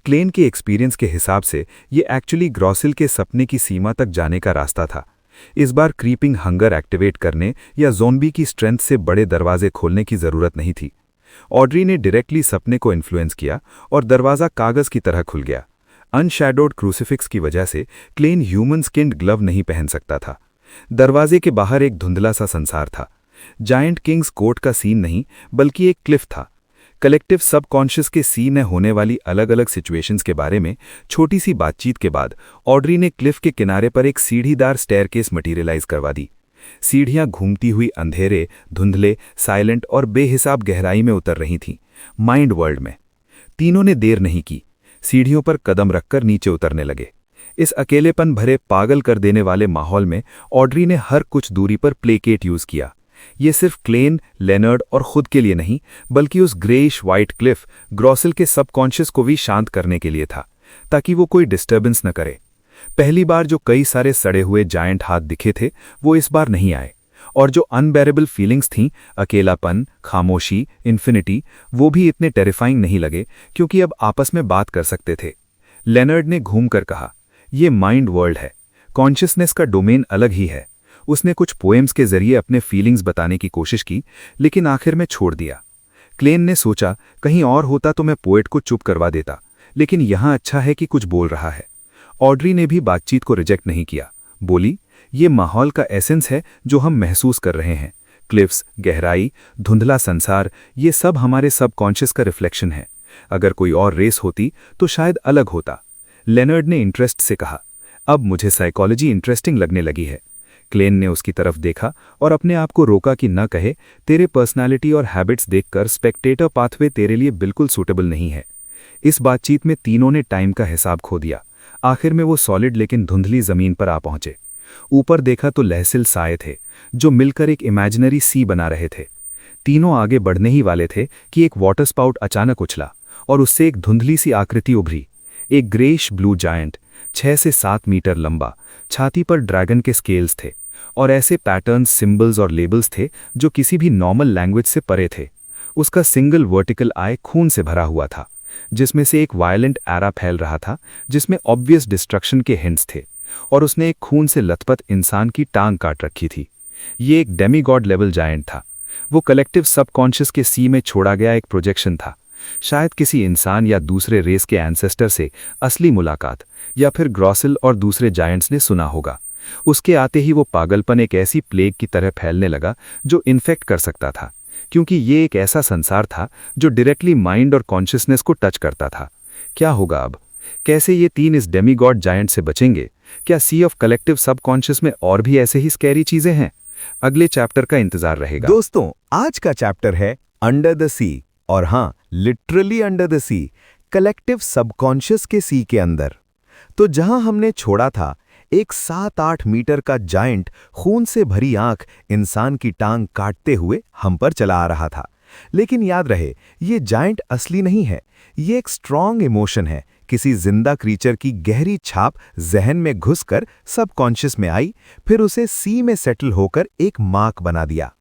क्लेन के एक्सपीरियंस के हिसाब से ये एक्चुअली ग्रॉसिल के सपने की सीमा तक जाने का रास्ता था। इस बार क्रीपिंग हंगर एक्टिवेट करने या ज़ॉम्बी की स्ट्रेंथ से बड़े दरवाजे खोलने की ज़रूरत नहीं थी। ऑड्री ने डायरेक्टली सपने को इन्फ्लुएंस किया और दरवाज़ा कागज़ की तरह खुल गया। अनशैडोड क्रूसिफिक्स की वजह से क्लेन ह्यूमन स्किन्ड ग्लव नहीं पहन सकता था। दरवाजे के बाहर एक धुंधला सा संसार था। जायंट किंग्स कोर्ट का सीन नहीं, बल्कि एक क्लिफ था। कलेक्टिव सबकॉन्शियस के सीन में होने वाली अलग अलग सिचुएशंस के बारे में छोटी सी बातचीत के बाद ऑड्री ने क्लिफ के किनारे पर एक सीढ़ीदार स्टेयरकेस मटीरियलाइज करवा दी। सीढ़ियां घूमती हुई अंधेरे, धुंधले, साइलेंट और बेहिसाब गहराई में उतर रही थीं, माइंड वर्ल्ड में। तीनों ने देर नहीं की, सीढ़ियों पर कदम रखकर नीचे उतरने लगे। इस अकेलेपन भरे, पागल कर देने वाले माहौल में ऑड्री ने हर कुछ दूरी पर प्लेकेट यूज किया। ये सिर्फ क्लेन, लेनर्ड और खुद के लिए नहीं, बल्कि उस ग्रेइश वाइट क्लिफ, ग्रॉसिल के सबकॉन्शियस को भी शांत करने के लिए था, ताकि वो कोई डिस्टर्बेंस न करे। पहली बार जो कई सारे सड़े हुए जायंट हाथ दिखे थे, वो इस बार नहीं आए, और जो अनबेरेबल फीलिंग्स थीं, अकेलापन, खामोशी, इन्फिनिटी, वो भी इतने टेरिफाइंग नहीं लगे, क्योंकि अब आपस में बात कर सकते थे। लेनर्ड ने घूमकर कहा, ये माइंड वर्ल्ड है, कॉन्शियसनेस का डोमेन अलग ही है। उसने कुछ पोएम्स के जरिए अपने फीलिंग्स बताने की कोशिश की, लेकिन आखिर में छोड़ दिया। क्लेन ने सोचा, कहीं और होता तो मैं पोएट को चुप करवा देता, लेकिन यहां अच्छा है कि कुछ बोल रहा है। ऑड्री ने भी बातचीत को रिजेक्ट नहीं किया, बोली, ये माहौल का एसेंस है जो हम महसूस कर रहे हैं। क्लिफ्स, गहराई, धुंधला संसार, ये सब हमारे सबकॉन्शियस का रिफ्लेक्शन है। अगर कोई और रेस होती तो शायद अलग होता। लेनर्ड ने इंटरेस्ट से कहा, अब मुझे साइकोलॉजी इंटरेस्टिंग लगने लगी है। क्लेन ने उसकी तरफ देखा और अपने आप को रोका कि न कहे, तेरे पर्सनालिटी और हैबिट्स देखकर स्पेक्टेटर पाथवे तेरे लिए बिल्कुल सूटेबल नहीं है। इस बातचीत में तीनों ने टाइम का हिसाब खो दिया। आखिर में वो सॉलिड लेकिन धुंधली जमीन पर आ पहुंचे। ऊपर देखा तो लहसिल साए थे, जो मिलकर एक इमेजिनरी सी बना रहे थे। तीनों आगे बढ़ने ही वाले थे कि एक वाटर स्पाउट अचानक उछला और उससे एक धुंधली सी आकृति उभरी। एक ग्रेइश ब्लू जायंट, 6 से 7 मीटर लंबा, छाती पर ड्रैगन के स्केल्स थे और ऐसे पैटर्न्स, सिंबल्स और लेबल्स थे जो किसी भी नॉर्मल लैंग्वेज से परे थे। उसका सिंगल वर्टिकल आई खून से भरा हुआ था, जिसमें से एक वायलेंट एरा फैल रहा था, जिसमें ऑब्वियस डिस्ट्रक्शन के हिंट्स थे, और उसने एक खून से लथपथ इंसान की टांग काट रखी थी। ये एक डेमीगॉड लेवल जायंट था। वो कलेक्टिव सबकॉन्शियस के सी में छोड़ा गया एक प्रोजेक्शन था, शायद किसी इंसान या दूसरे रेस के एंसेस्टर से असली मुलाकात, या फिर ग्रॉसिल और दूसरे जायंट्स ने सुना होगा। उसके आते ही वो पागलपन एक ऐसी प्लेग की तरह फैलने लगा जो इन्फेक्ट कर सकता था, क्योंकि ये एक ऐसा संसार था जो डायरेक्टली माइंड और कॉन्शियसनेस को टच करता था। क्या होगा अब? कैसे ये तीन इस डेमीगॉड जायंट से बचेंगे? क्या सी ऑफ कलेक्टिव सबकॉन्शियस में और भी ऐसे ही स्कैरी चीजें हैं? अगले चैप्टर का इंतजार रहेगा। दोस्तों, आज का चैप्टर है अंडर द सी, और हाँ, literally under the sea, collective subconscious के सी के अंदर। तो जहां हमने छोड़ा था, एक 7-8 मीटर का जायंट खून से भरी आंख इंसान की टांग काटते हुए हम पर चला आ रहा था। लेकिन याद रहे, ये जायंट असली नहीं है, ये एक स्ट्रॉन्ग इमोशन है। किसी जिंदा क्रीचर की गहरी छाप जहन में घुसकर सबकॉन्शियस में आई, फिर उसे सी में सेटल होकर एक मार्क बना दिया।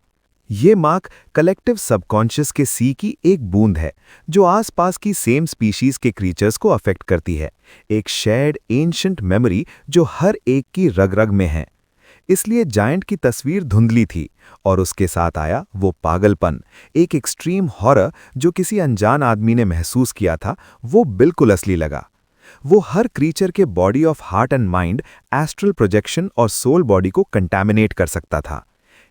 ये मार्क कलेक्टिव सबकॉन्शियस के सी की एक बूंद है, जो आसपास की सेम स्पीशीज के क्रीचर्स को अफेक्ट करती है। एक शेयर्ड एंशिएंट मेमोरी जो हर एक की रग-रग में है। इसलिए जायंट की तस्वीर धुंधली थी, और उसके साथ आया वो पागलपन, एक एक्सट्रीम हॉरर जो किसी अनजान आदमी ने महसूस किया था। वो बिल्कुल असली लगा। वो हर क्रीचर के body of heart and mind, astral projection और सोल बॉडी को कंटैमिनेट कर सकता था।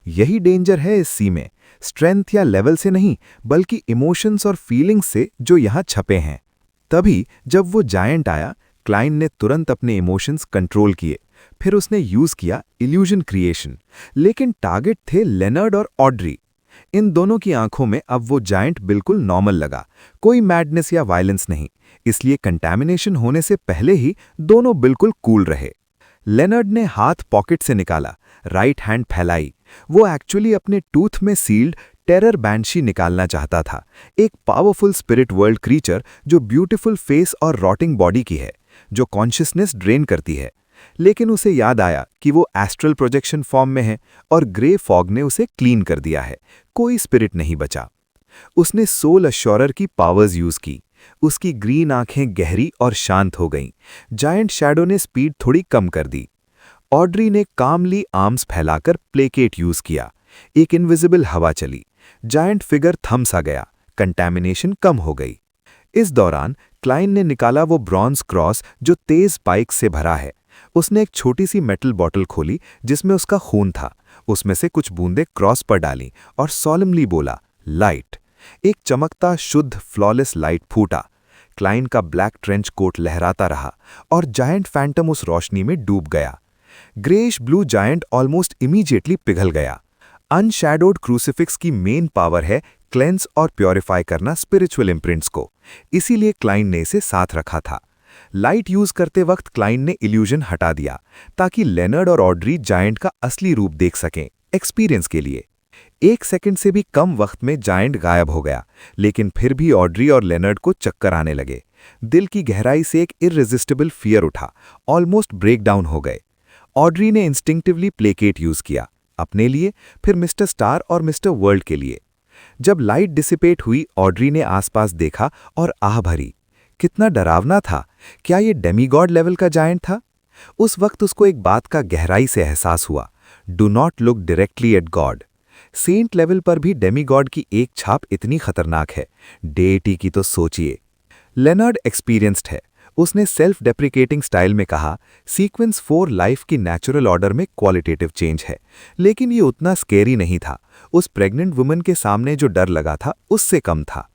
यही डेंजर है इस सी में, स्ट्रेंथ या लेवल से नहीं, बल्कि इमोशंस और फीलिंग्स से जो यहाँ छपे हैं। तभी जब वो जायंट आया, क्लाइन ने तुरंत अपने इमोशंस कंट्रोल किए। फिर उसने यूज किया इल्यूजन क्रिएशन, लेकिन टारगेट थे लेनर्ड और ऑड्री। इन दोनों की आंखों में अब वो जायंट बिल्कुल नॉर्मल लगा, कोई मैडनेस या वायलेंस नहीं। इसलिए कंटैमिनेशन होने से पहले ही दोनों बिल्कुल कूल रहे। लेनर्ड ने हाथ पॉकेट से निकाला, राइट हैंड फैलाई। वो एक्चुअली अपने टूथ में सील्ड टेरर बैंशी निकालना चाहता था, एक पावरफुल स्पिरिट वर्ल्ड क्रीचर जो ब्यूटीफुल फेस और रॉटिंग बॉडी की है, जो कॉन्शियसनेस ड्रेन करती है। लेकिन उसे याद आया कि वो एस्ट्रल प्रोजेक्शन फॉर्म में है और ग्रे फॉग ने उसे क्लीन कर दिया है, कोई स्पिरिट नहीं बचा। उसने सोल अश्योरर की पावर्स यूज की, उसकी ग्रीन आंखें गहरी और शांत हो गईं। जायंट शैडो ने स्पीड थोड़ी कम कर दी। ऑड्री ने कामली आर्म्स फैलाकर प्लेकेट यूज किया। एक इनविजिबल हवा चली। जायंट फिगर थम सा गया। कंटैमिनेशन कम हो गई। इस दौरान क्लाइन ने निकाला वो ब्रॉन्ज क्रॉस जो तेज स्पाइक से भरा है। उसने एक छोटी सी मेटल बॉटल खोली जिसमें उसका खून था। उसमें से कुछ बूंदें क्रॉस पर डाली और सॉलमली बोला, लाइट। एक चमकता शुद्ध फ्लॉलेस लाइट फूटा। क्लाइन का ब्लैक ट्रेंच कोट लहराता रहा और जायंट फैंटम उस रोशनी में डूब गया। Greyish blue giant almost immediately पिघल गया। अनशैडोड क्रूसिफिक्स की मेन पावर है क्लेंस और प्योरीफाई करना स्पिरिचुअल इम्प्रिंट्स को। इसीलिए क्लाइन ने इसे साथ रखा था। लाइट यूज करते वक्त क्लाइन ने इल्यूजन हटा दिया ताकि लेनर्ड और ऑड्री जायंट का असली रूप देख सकें, एक्सपीरियंस के लिए। 1 सेकंड से भी कम वक्त में जायंट गायब हो गया, लेकिन फिर भी ऑड्री और लेनर्ड को चक्कर आने लगे। दिल की गहराई से एक इररेजिस्टिबल फियर उठा, ऑलमोस्ट ब्रेक डाउन हो गए। ऑड्री ने इंस्टिंक्टिवली प्लेकेट यूज किया, अपने लिए, फिर मिस्टर स्टार और मिस्टर वर्ल्ड के लिए। जब लाइट डिसिपेट हुई, ऑड्री ने आसपास देखा और आह भरी। कितना डरावना था। क्या ये डेमीगॉड लेवल का जायंट था? उस वक्त उसको एक बात का गहराई से एहसास हुआ, do not look directly at God. Saint level पर भी डेमीगॉड की एक छाप इतनी खतरनाक है, डेटी की तो सोचिए। लेनर्ड एक्सपीरियंस्ड है। उसने सेल्फ डेप्रिकेटिंग स्टाइल में कहा, सीक्वेंस 4 लाइफ की नेचुरल ऑर्डर में क्वालिटेटिव चेंज है, लेकिन ये उतना स्केरी नहीं था। उस प्रेग्नेंट वुमन के सामने जो डर लगा था उससे कम था।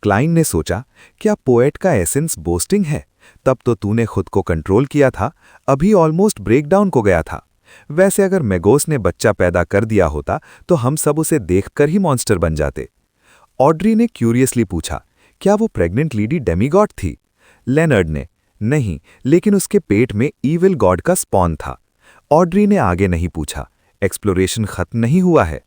क्लाइन ने सोचा, क्या पोएट का एसेंस बोस्टिंग है? तब तो तूने खुद को कंट्रोल किया था, अभी ऑलमोस्ट ब्रेकडाउन को गया था। वैसे अगर मेगोस ने बच्चा पैदा कर दिया होता तो हम सब उसे देखकर ही मॉन्स्टर बन जाते। ऑड्री ने क्यूरियसली पूछा, क्या वो प्रेग्नेंट लेडी डेमीगॉड थी? लेनर्ड ने, नहीं, लेकिन उसके पेट में ईविल गॉड का स्पॉन था। ऑड्री ने आगे नहीं पूछा, एक्सप्लोरेशन खत्म नहीं हुआ है।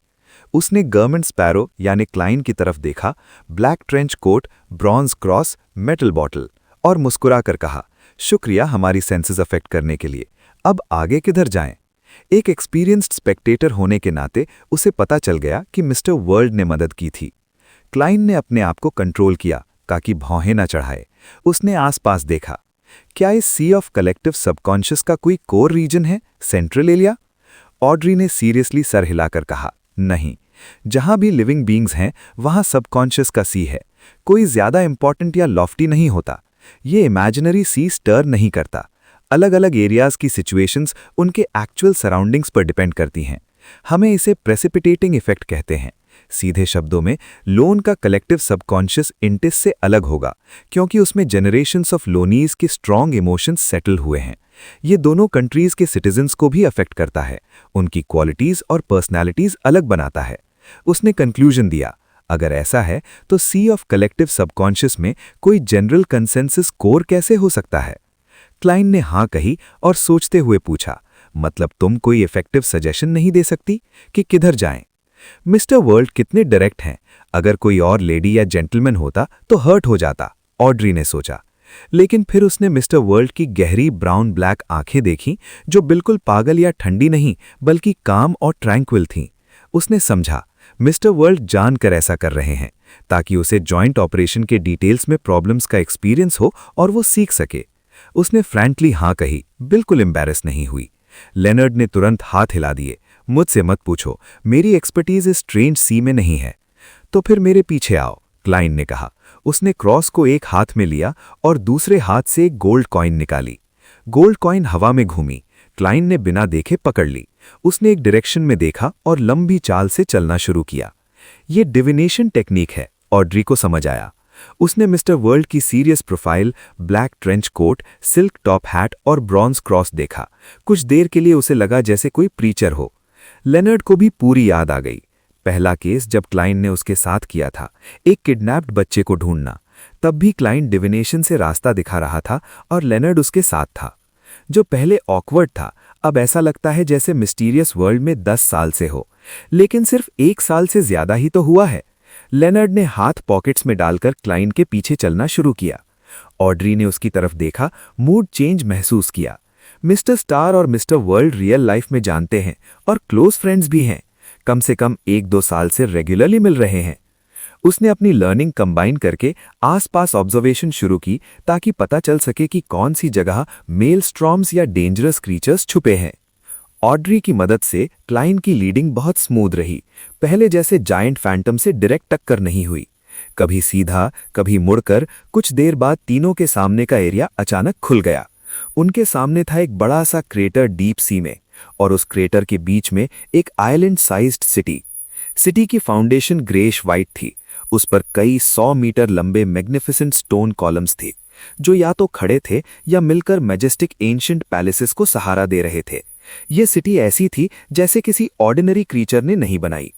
उसने गवर्नमेंट स्पैरो यानी क्लाइन की तरफ देखा, black trench coat, bronze cross, metal bottle, और मुस्कुराकर कहा, शुक्रिया हमारी सेंसेस अफेक्ट करने के लिए। अब आगे किधर जाएं? एक एक्सपीरियंस्ड स्पेक्टेटर होने के नाते उसे पता चल गया कि मिस्टर वर्ल्ड ने मदद की थी। क्लाइन ने अपने आप को कंट्रोल किया ताकि भौहें न चढ़ाए। उसने आसपास देखा। क्या इस सी ऑफ कलेक्टिव सबकॉन्शियस का कोई कोर रीजन है, सेंट्रल एरिया? ऑड्री ने सीरियसली सर हिलाकर कहा, नहीं। जहां भी लिविंग बीइंग्स हैं वहां सबकॉन्शियस का सी है। कोई ज्यादा इंपॉर्टेंट या लॉफ्टी नहीं होता। ये इमेजिनरी सी स्टर नहीं करता। अलग अलग एरियाज की सिचुएशंस उनके एक्चुअल सराउंडिंग्स पर डिपेंड करती हैं। हमें इसे प्रेसिपिटेटिंग इफेक्ट कहते हैं। सीधे शब्दों में, लोन का कलेक्टिव सबकॉन्शियस इंटिस से अलग होगा क्योंकि उसमें जनरेशंस ऑफ लोनीज के स्ट्रॉन्ग इमोशंस सेटल हुए हैं। ये दोनों कंट्रीज के सिटीजन्स को भी अफेक्ट करता है, उनकी क्वालिटीज और पर्सनैलिटीज अलग बनाता है। उसने कंक्लूजन दिया, अगर ऐसा है तो सी ऑफ कलेक्टिव सबकॉन्शियस में कोई जनरल कंसेंसस कोर कैसे हो सकता है? क्लाइन ने हाँ कही और सोचते हुए पूछा, मतलब तुम कोई इफेक्टिव सजेशन नहीं दे सकती कि किधर जाएं? मिस्टर वर्ल्ड कितने डायरेक्ट हैं, अगर कोई और लेडी या जेंटलमैन होता तो हर्ट हो जाता, ऑड्री ने सोचा। लेकिन फिर उसने मिस्टर वर्ल्ड की गहरी ब्राउन ब्लैक आंखें देखीं जो बिल्कुल पागल या ठंडी नहीं बल्कि काम और ट्रैंक्विल थीं। उसने समझा, मिस्टर वर्ल्ड जानकर ऐसा कर रहे हैं ताकि उसे जॉइंट ऑपरेशन के डिटेल्स में प्रॉब्लम्स का एक्सपीरियंस हो और वो सीख सके। उसने फ्रैंकली हाँ कही, बिल्कुल एम्बैरेस नहीं हुई। लेनर्ड ने तुरंत हाथ हिला दिए, मुझसे मत पूछो, मेरी एक्सपर्टीज इस स्ट्रेंज सी में नहीं है। तो फिर मेरे पीछे आओ, क्लाइन ने कहा। उसने क्रॉस को एक हाथ में लिया और दूसरे हाथ से एक गोल्ड कॉइन निकाली। गोल्ड कॉइन हवा में घूमी। क्लाइन ने बिना देखे पकड़ ली। उसने एक डायरेक्शन में देखा और लंबी चाल से चलना शुरू किया। ये डिविनेशन टेक्निक है, ऑड्री को समझ आया। उसने मिस्टर वर्ल्ड की serious profile, black trench coat, silk top hat और ब्रॉन्ज क्रॉस देखा। कुछ देर के लिए उसे लगा जैसे कोई प्रीचर हो। लेनर्ड को भी पूरी याद आ गई। पहला केस जब क्लाइन ने उसके साथ किया था, एक किडनैप्ड बच्चे को ढूंढना। तब भी क्लाइन डिविनेशन से रास्ता दिखा रहा था और लेनर्ड उसके साथ था। जो पहले ऑकवर्ड था, अब ऐसा लगता है जैसे मिस्टीरियस वर्ल्ड में 10 साल से हो, लेकिन सिर्फ 1 साल से ज्यादा ही तो हुआ है। लेनर्ड ने हाथ पॉकेट्स में डालकर क्लाइन के पीछे चलना शुरू किया। ऑड्री ने उसकी तरफ देखा, मूड चेंज महसूस किया। मिस्टर स्टार और मिस्टर वर्ल्ड रियल लाइफ में जानते हैं और क्लोज फ्रेंड्स भी हैं। कम से कम 1-2 साल से रेगुलरली मिल रहे हैं। उसने अपनी लर्निंग कंबाइन करके आसपास ऑब्जर्वेशन शुरू की ताकि पता चल सके कि कौन सी जगह मेलस्ट्रॉम्स या डेंजरस क्रीचर्स छुपे हैं। ऑड्री की मदद से क्लाइन की लीडिंग बहुत स्मूथ रही। पहले जैसे जायंट फैंटम से डायरेक्ट टक्कर नहीं हुई, कभी सीधा कभी मुड़कर। कुछ देर बाद तीनों के सामने का एरिया अचानक खुल गया। उनके सामने था एक बड़ा सा क्रेटर डीप सी में, और उस क्रेटर के बीच में एक आइलैंड साइज्ड सिटी। सिटी की फाउंडेशन ग्रेश वाइट थी। उस पर कई 100 मीटर लंबे मैग्निफिसेंट स्टोन कॉलम्स थे, जो या तो खड़े थे या मिलकर मैजेस्टिक एंशिएंट पैलेसेस को सहारा दे रहे थे। ये सिटी ऐसी थी जैसे किसी ऑर्डिनरी क्रीचर ने नहीं बनाई।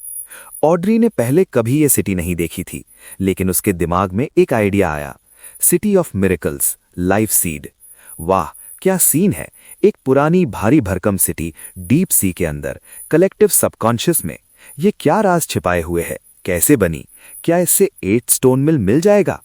ऑड्री ने पहले कभी ये सिटी नहीं देखी थी, लेकिन उसके दिमाग में एक आइडिया आया। City of miracles, life seed. वाह क्या सीन है! एक पुरानी भारी भरकम सिटी डीप सी के अंदर, कलेक्टिव सबकॉन्शियस में। ये क्या राज छिपाए हुए है? कैसे बनी? क्या इससे 8 स्टोन मिल जाएगा?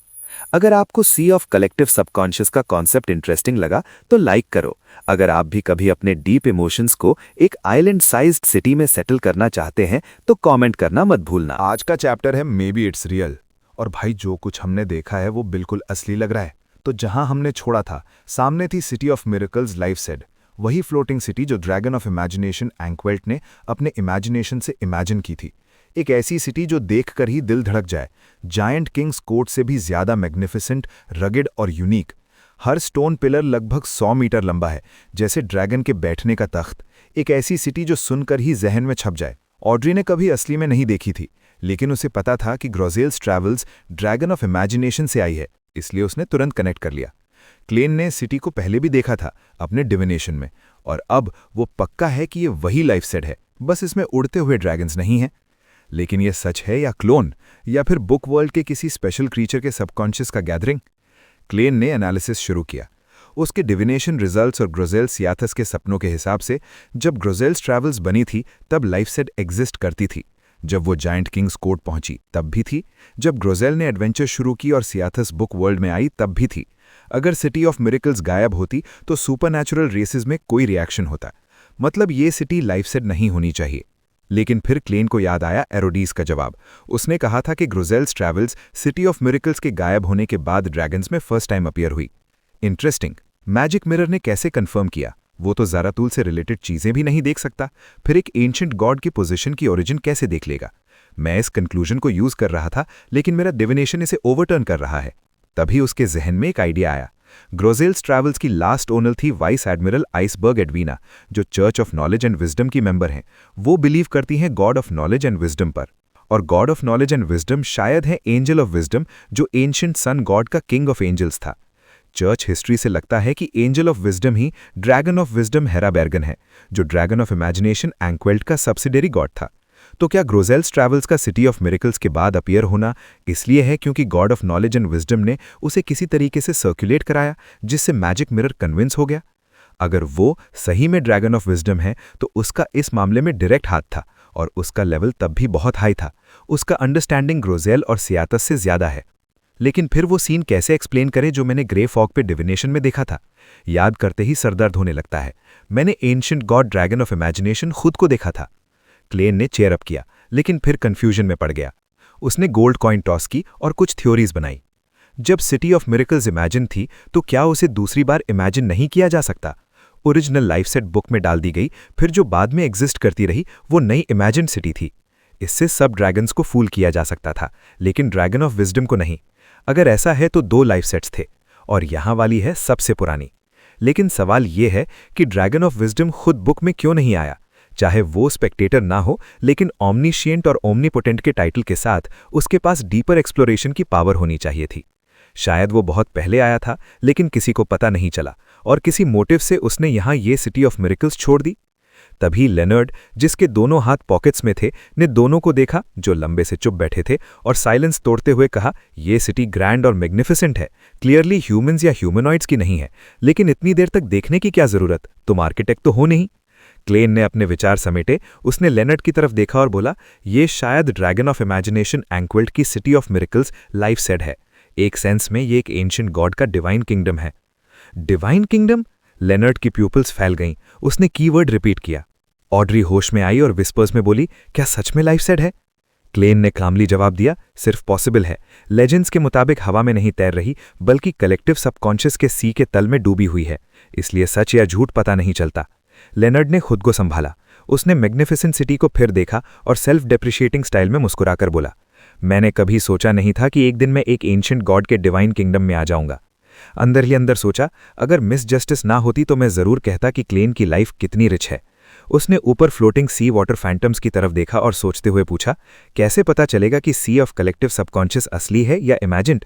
अगर आपको सी ऑफ कलेक्टिव सबकॉन्शियस का कॉन्सेप्ट इंटरेस्टिंग लगा तो लाइक करो। अगर आप भी कभी अपने डीप इमोशंस को एक आइलैंड साइज्ड सिटी में सेटल करना चाहते हैं तो कमेंट करना मत भूलना। आज का चैप्टर है मे बी इट्स रियल। और भाई जो कुछ हमने देखा है वो बिल्कुल असली लग रहा है। तो जहां हमने छोड़ा था, सामने थी city of miracles life said, वही फ्लोटिंग सिटी जो ड्रैगन ऑफ इमेजिनेशन एंक्वेल्ट ने अपने इमेजिनेशन से इमेजिन की थी। एक ऐसी सिटी जो देखकर ही दिल धड़क जाए। जायंट किंग्स कोर्ट से भी ज्यादा मैग्निफिसेंट, रगेड और यूनिक। हर स्टोन पिलर लगभग 100 मीटर लंबा है, जैसे ड्रैगन के बैठने का तख्त। एक ऐसी सिटी जो सुनकर ही जहन में छप जाए। ऑड्री ने कभी असली में नहीं देखी थी, लेकिन उसे पता था कि ग्रोजेल्स ट्रैवल्स ड्रैगन ऑफ इमेजिनेशन से आई है, इसलिए उसने तुरंत कनेक्ट कर लिया। क्लेन ने सिटी को पहले भी देखा था अपने डिविनेशन में, और अब वो पक्का है कि ये वही लाइफ सेड है, बस इसमें उड़ते हुए ड्रैगन्स नहीं हैं। लेकिन ये सच है या क्लोन, या फिर बुक वर्ल्ड के किसी स्पेशल क्रीचर के सबकॉन्शियस का गैदरिंग? क्लेन ने एनालिसिस शुरू किया। उसके डिविनेशन रिजल्ट्स और ग्रोजेल सियाथस के सपनों के हिसाब से जब ग्रोजेल्स ट्रैवल्स बनी थी तब लाइफ सेड एग्जिस्ट करती थी। जब वो जायंट किंग्स कोर्ट पहुंची तब भी थी। जब ग्रोजेल ने एडवेंचर शुरू की और सियाथस बुक वर्ल्ड में आई तब भी थी। अगर सिटी ऑफ मिरेकल्स गायब होती तो सुपरनैचुरल रेसेस में कोई रिएक्शन होता। मतलब ये सिटी लाइफ सेड नहीं होनी चाहिए। लेकिन फिर क्लेन को याद आया एरोडीज का जवाब। उसने कहा था कि ग्रोजेल्स ट्रैवल्स सिटी ऑफ मिरेकल्स के गायब होने के बाद ड्रैगन्स में फर्स्ट टाइम अपीयर हुई। इंटरेस्टिंग। मैजिक मिरर ने कैसे कंफर्म किया? वो तो ज़ारातूल से रिलेटेड चीजें भी नहीं देख सकता, फिर एक एंशिएंट गॉड की पोजीशन की ओरिजिन कैसे देख लेगा? मैं इस कंक्लूजन को यूज कर रहा था, लेकिन मेरा डिविनेशन इसे ओवरटर्न कर रहा है। तभी उसके जहन में एक आइडिया आया। ग्रोजेल्स ट्रैवल्स की लास्ट ओनर थी वाइस एडमिरल आइसबर्ग एडवीना, जो church of knowledge and wisdom की मेंबर हैं। वो बिलीव करती हैं god of knowledge and wisdom पर, और god of knowledge and wisdom शायद है एंजल ऑफ विजडम, जो एंशिएंट सन गॉड का किंग ऑफ एंजल्स था। चर्च हिस्ट्री से लगता है कि एंजल ऑफ विजडम ही dragon of wisdom Hera Bergen है, जो ड्रैगन ऑफ इमेजिनेशन एंक्वेल्ट का सब्सिडरी गॉड था। तो क्या ग्रोजेल्स ट्रैवल्स का सिटी ऑफ मिरेकल्स के बाद अपीयर होना इसलिए है क्योंकि God of knowledge and wisdom ने उसे किसी तरीके से सर्कुलेट कराया, जिससे मैजिक मिरर कन्विंस हो गया? अगर वो सही में ड्रैगन ऑफ विजडम है तो उसका इस मामले में डायरेक्ट हाथ था, और उसका लेवल तब भी बहुत हाई था। उसका अंडरस्टैंडिंग ग्रोजेल और सियातस से ज्यादा है। लेकिन फिर वो सीन कैसे एक्सप्लेन करें जो मैंने ग्रे फॉग पे डिविनेशन में देखा था? याद करते ही सरदर्द होने लगता है। मैंने ancient God dragon of imagination खुद को देखा था। क्लेन ने चेयर अप किया, लेकिन फिर कंफ्यूजन में पड़ गया। उसने गोल्ड कॉइन टॉस की और कुछ थ्योरीज बनाई। जब सिटी ऑफ मिरेकल्स इमेजिन थी तो क्या उसे दूसरी बार इमेजिन नहीं किया जा सकता? ओरिजिनल लाइफ सेट बुक में डाल दी गई, फिर जो बाद में एग्जिस्ट करती रही वो नई इमेजिन सिटी थी। इससे सब ड्रैगन्स को फूल किया जा सकता था, लेकिन ड्रैगन ऑफ विजडम को नहीं। अगर ऐसा है तो 2 लाइफ सेट्स थे, और यहाँ वाली है सबसे पुरानी। लेकिन सवाल ये है कि ड्रैगन ऑफ विजडम खुद बुक में क्यों नहीं आया? चाहे वो स्पेक्टेटर ना हो, लेकिन ओमनीशिएंट और ओमनीपोटेंट के टाइटल के साथ उसके पास डीपर एक्सप्लोरेशन की पावर होनी चाहिए थी। शायद वो बहुत पहले आया था, लेकिन किसी को पता नहीं चला, और किसी मोटिव से उसने यहाँ ये सिटी ऑफ मिरेकल्स छोड़ दी। तभी लेनर्ड, जिसके दोनों हाथ पॉकेट्स में थे, ने दोनों को देखा जो लंबे से चुप बैठे थे, और साइलेंस तोड़ते हुए कहा, ये सिटी ग्रैंड और मैग्निफिसेंट है, क्लियरली ह्यूमंस या ह्यूमनॉइड्स की नहीं है, लेकिन इतनी देर तक देखने की क्या जरूरत? तुम आर्किटेक्ट तो हो नहीं। क्लेन ने अपने विचार समेटे। उसने लेनर्ड की तरफ देखा और बोला, ये शायद ड्रैगन ऑफ इमेजिनेशन एंक्वेल्ट की city of miracles life said है। एक सेंस में ये एक एंशिएंट गॉड का डिवाइन किंगडम है। Divine kingdom? लेनर्ड की प्यूपल्स फैल गईं। उसने कीवर्ड रिपीट किया। ऑड्री होश में आई और विस्पर्स में बोली, क्या सच में लाइफ सेड है? क्लेन ने कामली जवाब दिया, सिर्फ पॉसिबल है। लेजेंड्स के मुताबिक हवा में नहीं तैर रही, बल्कि कलेक्टिव सबकॉन्शियस के सी के तल में डूबी हुई है, इसलिए सच या झूठ पता नहीं चलता। लेनर्ड ने खुद को संभाला। उसने मैग्निफिसेंट सिटी को फिर देखा और सेल्फ डेप्रिशिएटिंग स्टाइल में मुस्कुराकर बोला, मैंने कभी सोचा नहीं था कि एक दिन मैं एक एंशिएंट गॉड के डिवाइन किंगडम में आ जाऊंगा। अंदर ही अंदर सोचा, अगर मिस जस्टिस ना होती तो मैं जरूर कहता कि क्लेन की लाइफ कितनी रिच है। उसने ऊपर फ्लोटिंग सी वाटर फैंटम्स की तरफ देखा और सोचते हुए पूछा, कैसे पता चलेगा कि सी ऑफ कलेक्टिव सबकॉन्शियस असली है या इमेजिन्ड?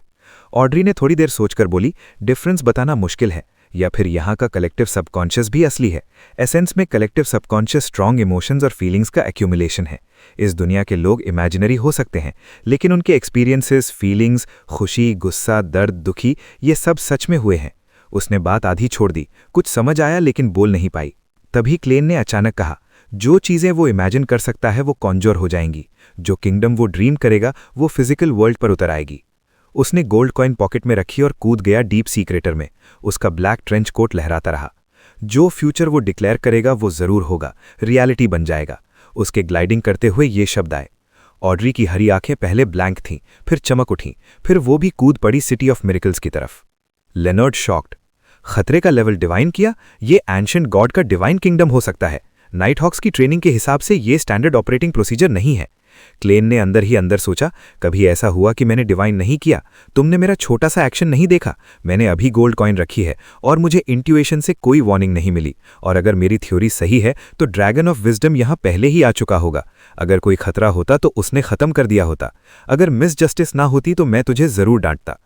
ऑड्री ने थोड़ी देर सोचकर बोली, डिफरेंस बताना मुश्किल है, या फिर यहाँ का कलेक्टिव सबकॉन्शियस भी असली है। एसेंस में कलेक्टिव सबकॉन्शियस स्ट्रॉन्ग इमोशंस और फीलिंग्स का एक्यूमुलेशन है। इस दुनिया के लोग इमेजिनरी हो सकते हैं, लेकिन उनके एक्सपीरियंसेस, फीलिंग्स, खुशी, गुस्सा, दर्द, दुखी, ये सब सच में हुए हैं। उसने बात आधी छोड़ दी, कुछ समझ आया लेकिन बोल नहीं पाई। तभी क्लेन ने अचानक कहा, जो चीज़ें वो इमेजिन कर सकता है वो कॉन्जोर हो जाएंगी, जो किंगडम वो ड्रीम करेगा वो फिजिकल वर्ल्ड पर उतर आएगी। उसने गोल्ड कॉइन पॉकेट में रखी और कूद गया डीप सी क्रेटर में। उसका ब्लैक ट्रेंच कोट लहराता रहा। जो फ्यूचर वो डिक्लेयर करेगा वो जरूर होगा, रियलिटी बन जाएगा। उसके ग्लाइडिंग करते हुए ये शब्द आए। ऑड्री की हरी आंखें पहले ब्लैंक थीं, फिर चमक उठीं, फिर वो भी कूद पड़ी सिटी ऑफ मिरेकल्स की तरफ। Leonard shocked. खतरे का लेवल डिवाइन किया? ये एंशिएंट गॉड का डिवाइन किंगडम हो सकता है। नाइट हॉक्स की ट्रेनिंग के हिसाब से ये स्टैंडर्ड ऑपरेटिंग प्रोसीजर नहीं है। क्लेन ने अंदर ही अंदर सोचा, कभी ऐसा हुआ कि मैंने डिवाइन नहीं किया? तुमने मेरा छोटा सा एक्शन नहीं देखा? मैंने अभी गोल्ड कॉइन रखी है और मुझे इंट्यूएशन से कोई वार्निंग नहीं मिली। और अगर मेरी थ्योरी सही है तो ड्रैगन ऑफ विजडम यहां पहले ही आ चुका होगा। अगर कोई खतरा होता तो उसने खत्म कर दिया होता। अगर मिस जस्टिस ना होती तो मैं तुझे जरूर डांटता।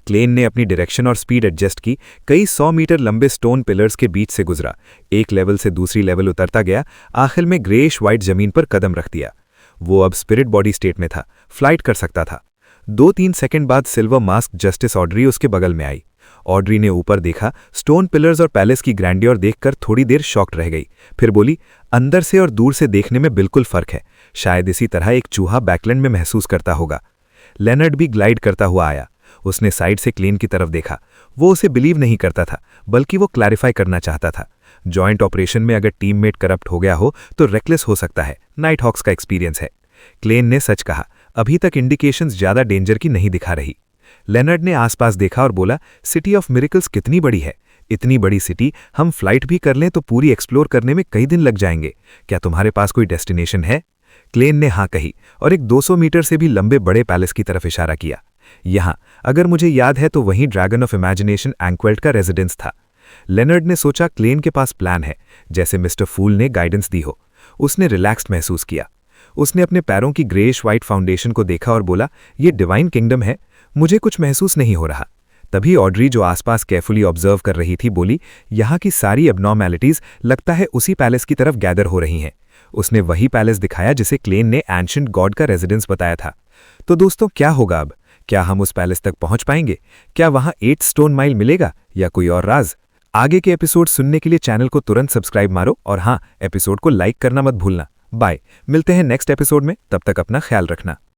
क्लेन ने अपनी डायरेक्शन और स्पीड एडजस्ट की। कई 100 मीटर लंबे स्टोन पिलर्स के बीच से गुजरा, एक लेवल से दूसरी लेवल उतरता गया, आखिर में ग्रेइश व्हाइट जमीन पर कदम रख दिया। वो अब स्पिरिट बॉडी स्टेट में था, फ्लाइट कर सकता था। 2-3 सेकंड बाद सिल्वर मास्क जस्टिस ऑड्री उसके बगल में आई। ऑड्री ने ऊपर देखा, स्टोन पिलर्स और पैलेस की ग्रैंडियर देखकर थोड़ी देर शॉक्ड रह गई। फिर बोली, अंदर से और दूर से देखने में बिल्कुल फर्क है। शायद इसी तरह एक चूहा बैकलैंड में महसूस करता होगा। लेनर्ड भी ग्लाइड करता हुआ आया। उसने साइड से क्लेन की तरफ देखा। वो उसे बिलीव नहीं करता था, बल्कि वो क्लैरिफाई करना चाहता था। जॉइंट ऑपरेशन में अगर टीममेट करप्ट हो गया हो तो रेकलेस हो सकता है। नाइट हॉक्स का एक्सपीरियंस है। क्लेन ने सच कहा, अभी तक इंडिकेशंस ज्यादा डेंजर की नहीं दिखा रही। लेनर्ड ने आसपास देखा और बोला, सिटी ऑफ मिरेकल्स कितनी बड़ी है। इतनी बड़ी सिटी हम फ्लाइट भी कर लें तो पूरी एक्सप्लोर करने में कई दिन लग जाएंगे। क्या तुम्हारे पास कोई डेस्टिनेशन है? क्लेन ने हाँ कही और एक 200 मीटर से भी लंबे बड़े पैलेस की तरफ इशारा किया। यहां, अगर मुझे याद है तो वहीं ड्रैगन ऑफ इमेजिनेशन एंक्वेल्ट का रेजिडेंस था। लेनर्ड ने सोचा, क्लेन के पास प्लान है, जैसे मिस्टर फूल ने गाइडेंस दी हो। उसने रिलैक्स्ड महसूस किया। उसने अपने पैरों की ग्रेइश व्हाइट फाउंडेशन को देखा और बोला, ये डिवाइन किंगडम है, मुझे कुछ महसूस नहीं हो रहा। तभी ऑड्री, जो आसपास केयरफुली ऑब्जर्व कर रही थी, बोली, यहाँ की सारी एबनॉर्मैलिटीज लगता है उसी पैलेस की तरफ गैदर हो रही हैं। उसने वही पैलेस दिखाया जिसे क्लेन ने एंशिएंट गॉड का रेजिडेंस बताया था। तो दोस्तों, क्या होगा अब? क्या हम उस पैलेस तक पहुंच पाएंगे? क्या वहां 8 स्टोन माइल मिलेगा या कोई और राज? आगे के एपिसोड सुनने के लिए चैनल को तुरंत सब्सक्राइब मारो और हाँ, एपिसोड को लाइक करना मत भूलना। बाय, मिलते हैं नेक्स्ट एपिसोड में, तब तक अपना ख्याल रखना।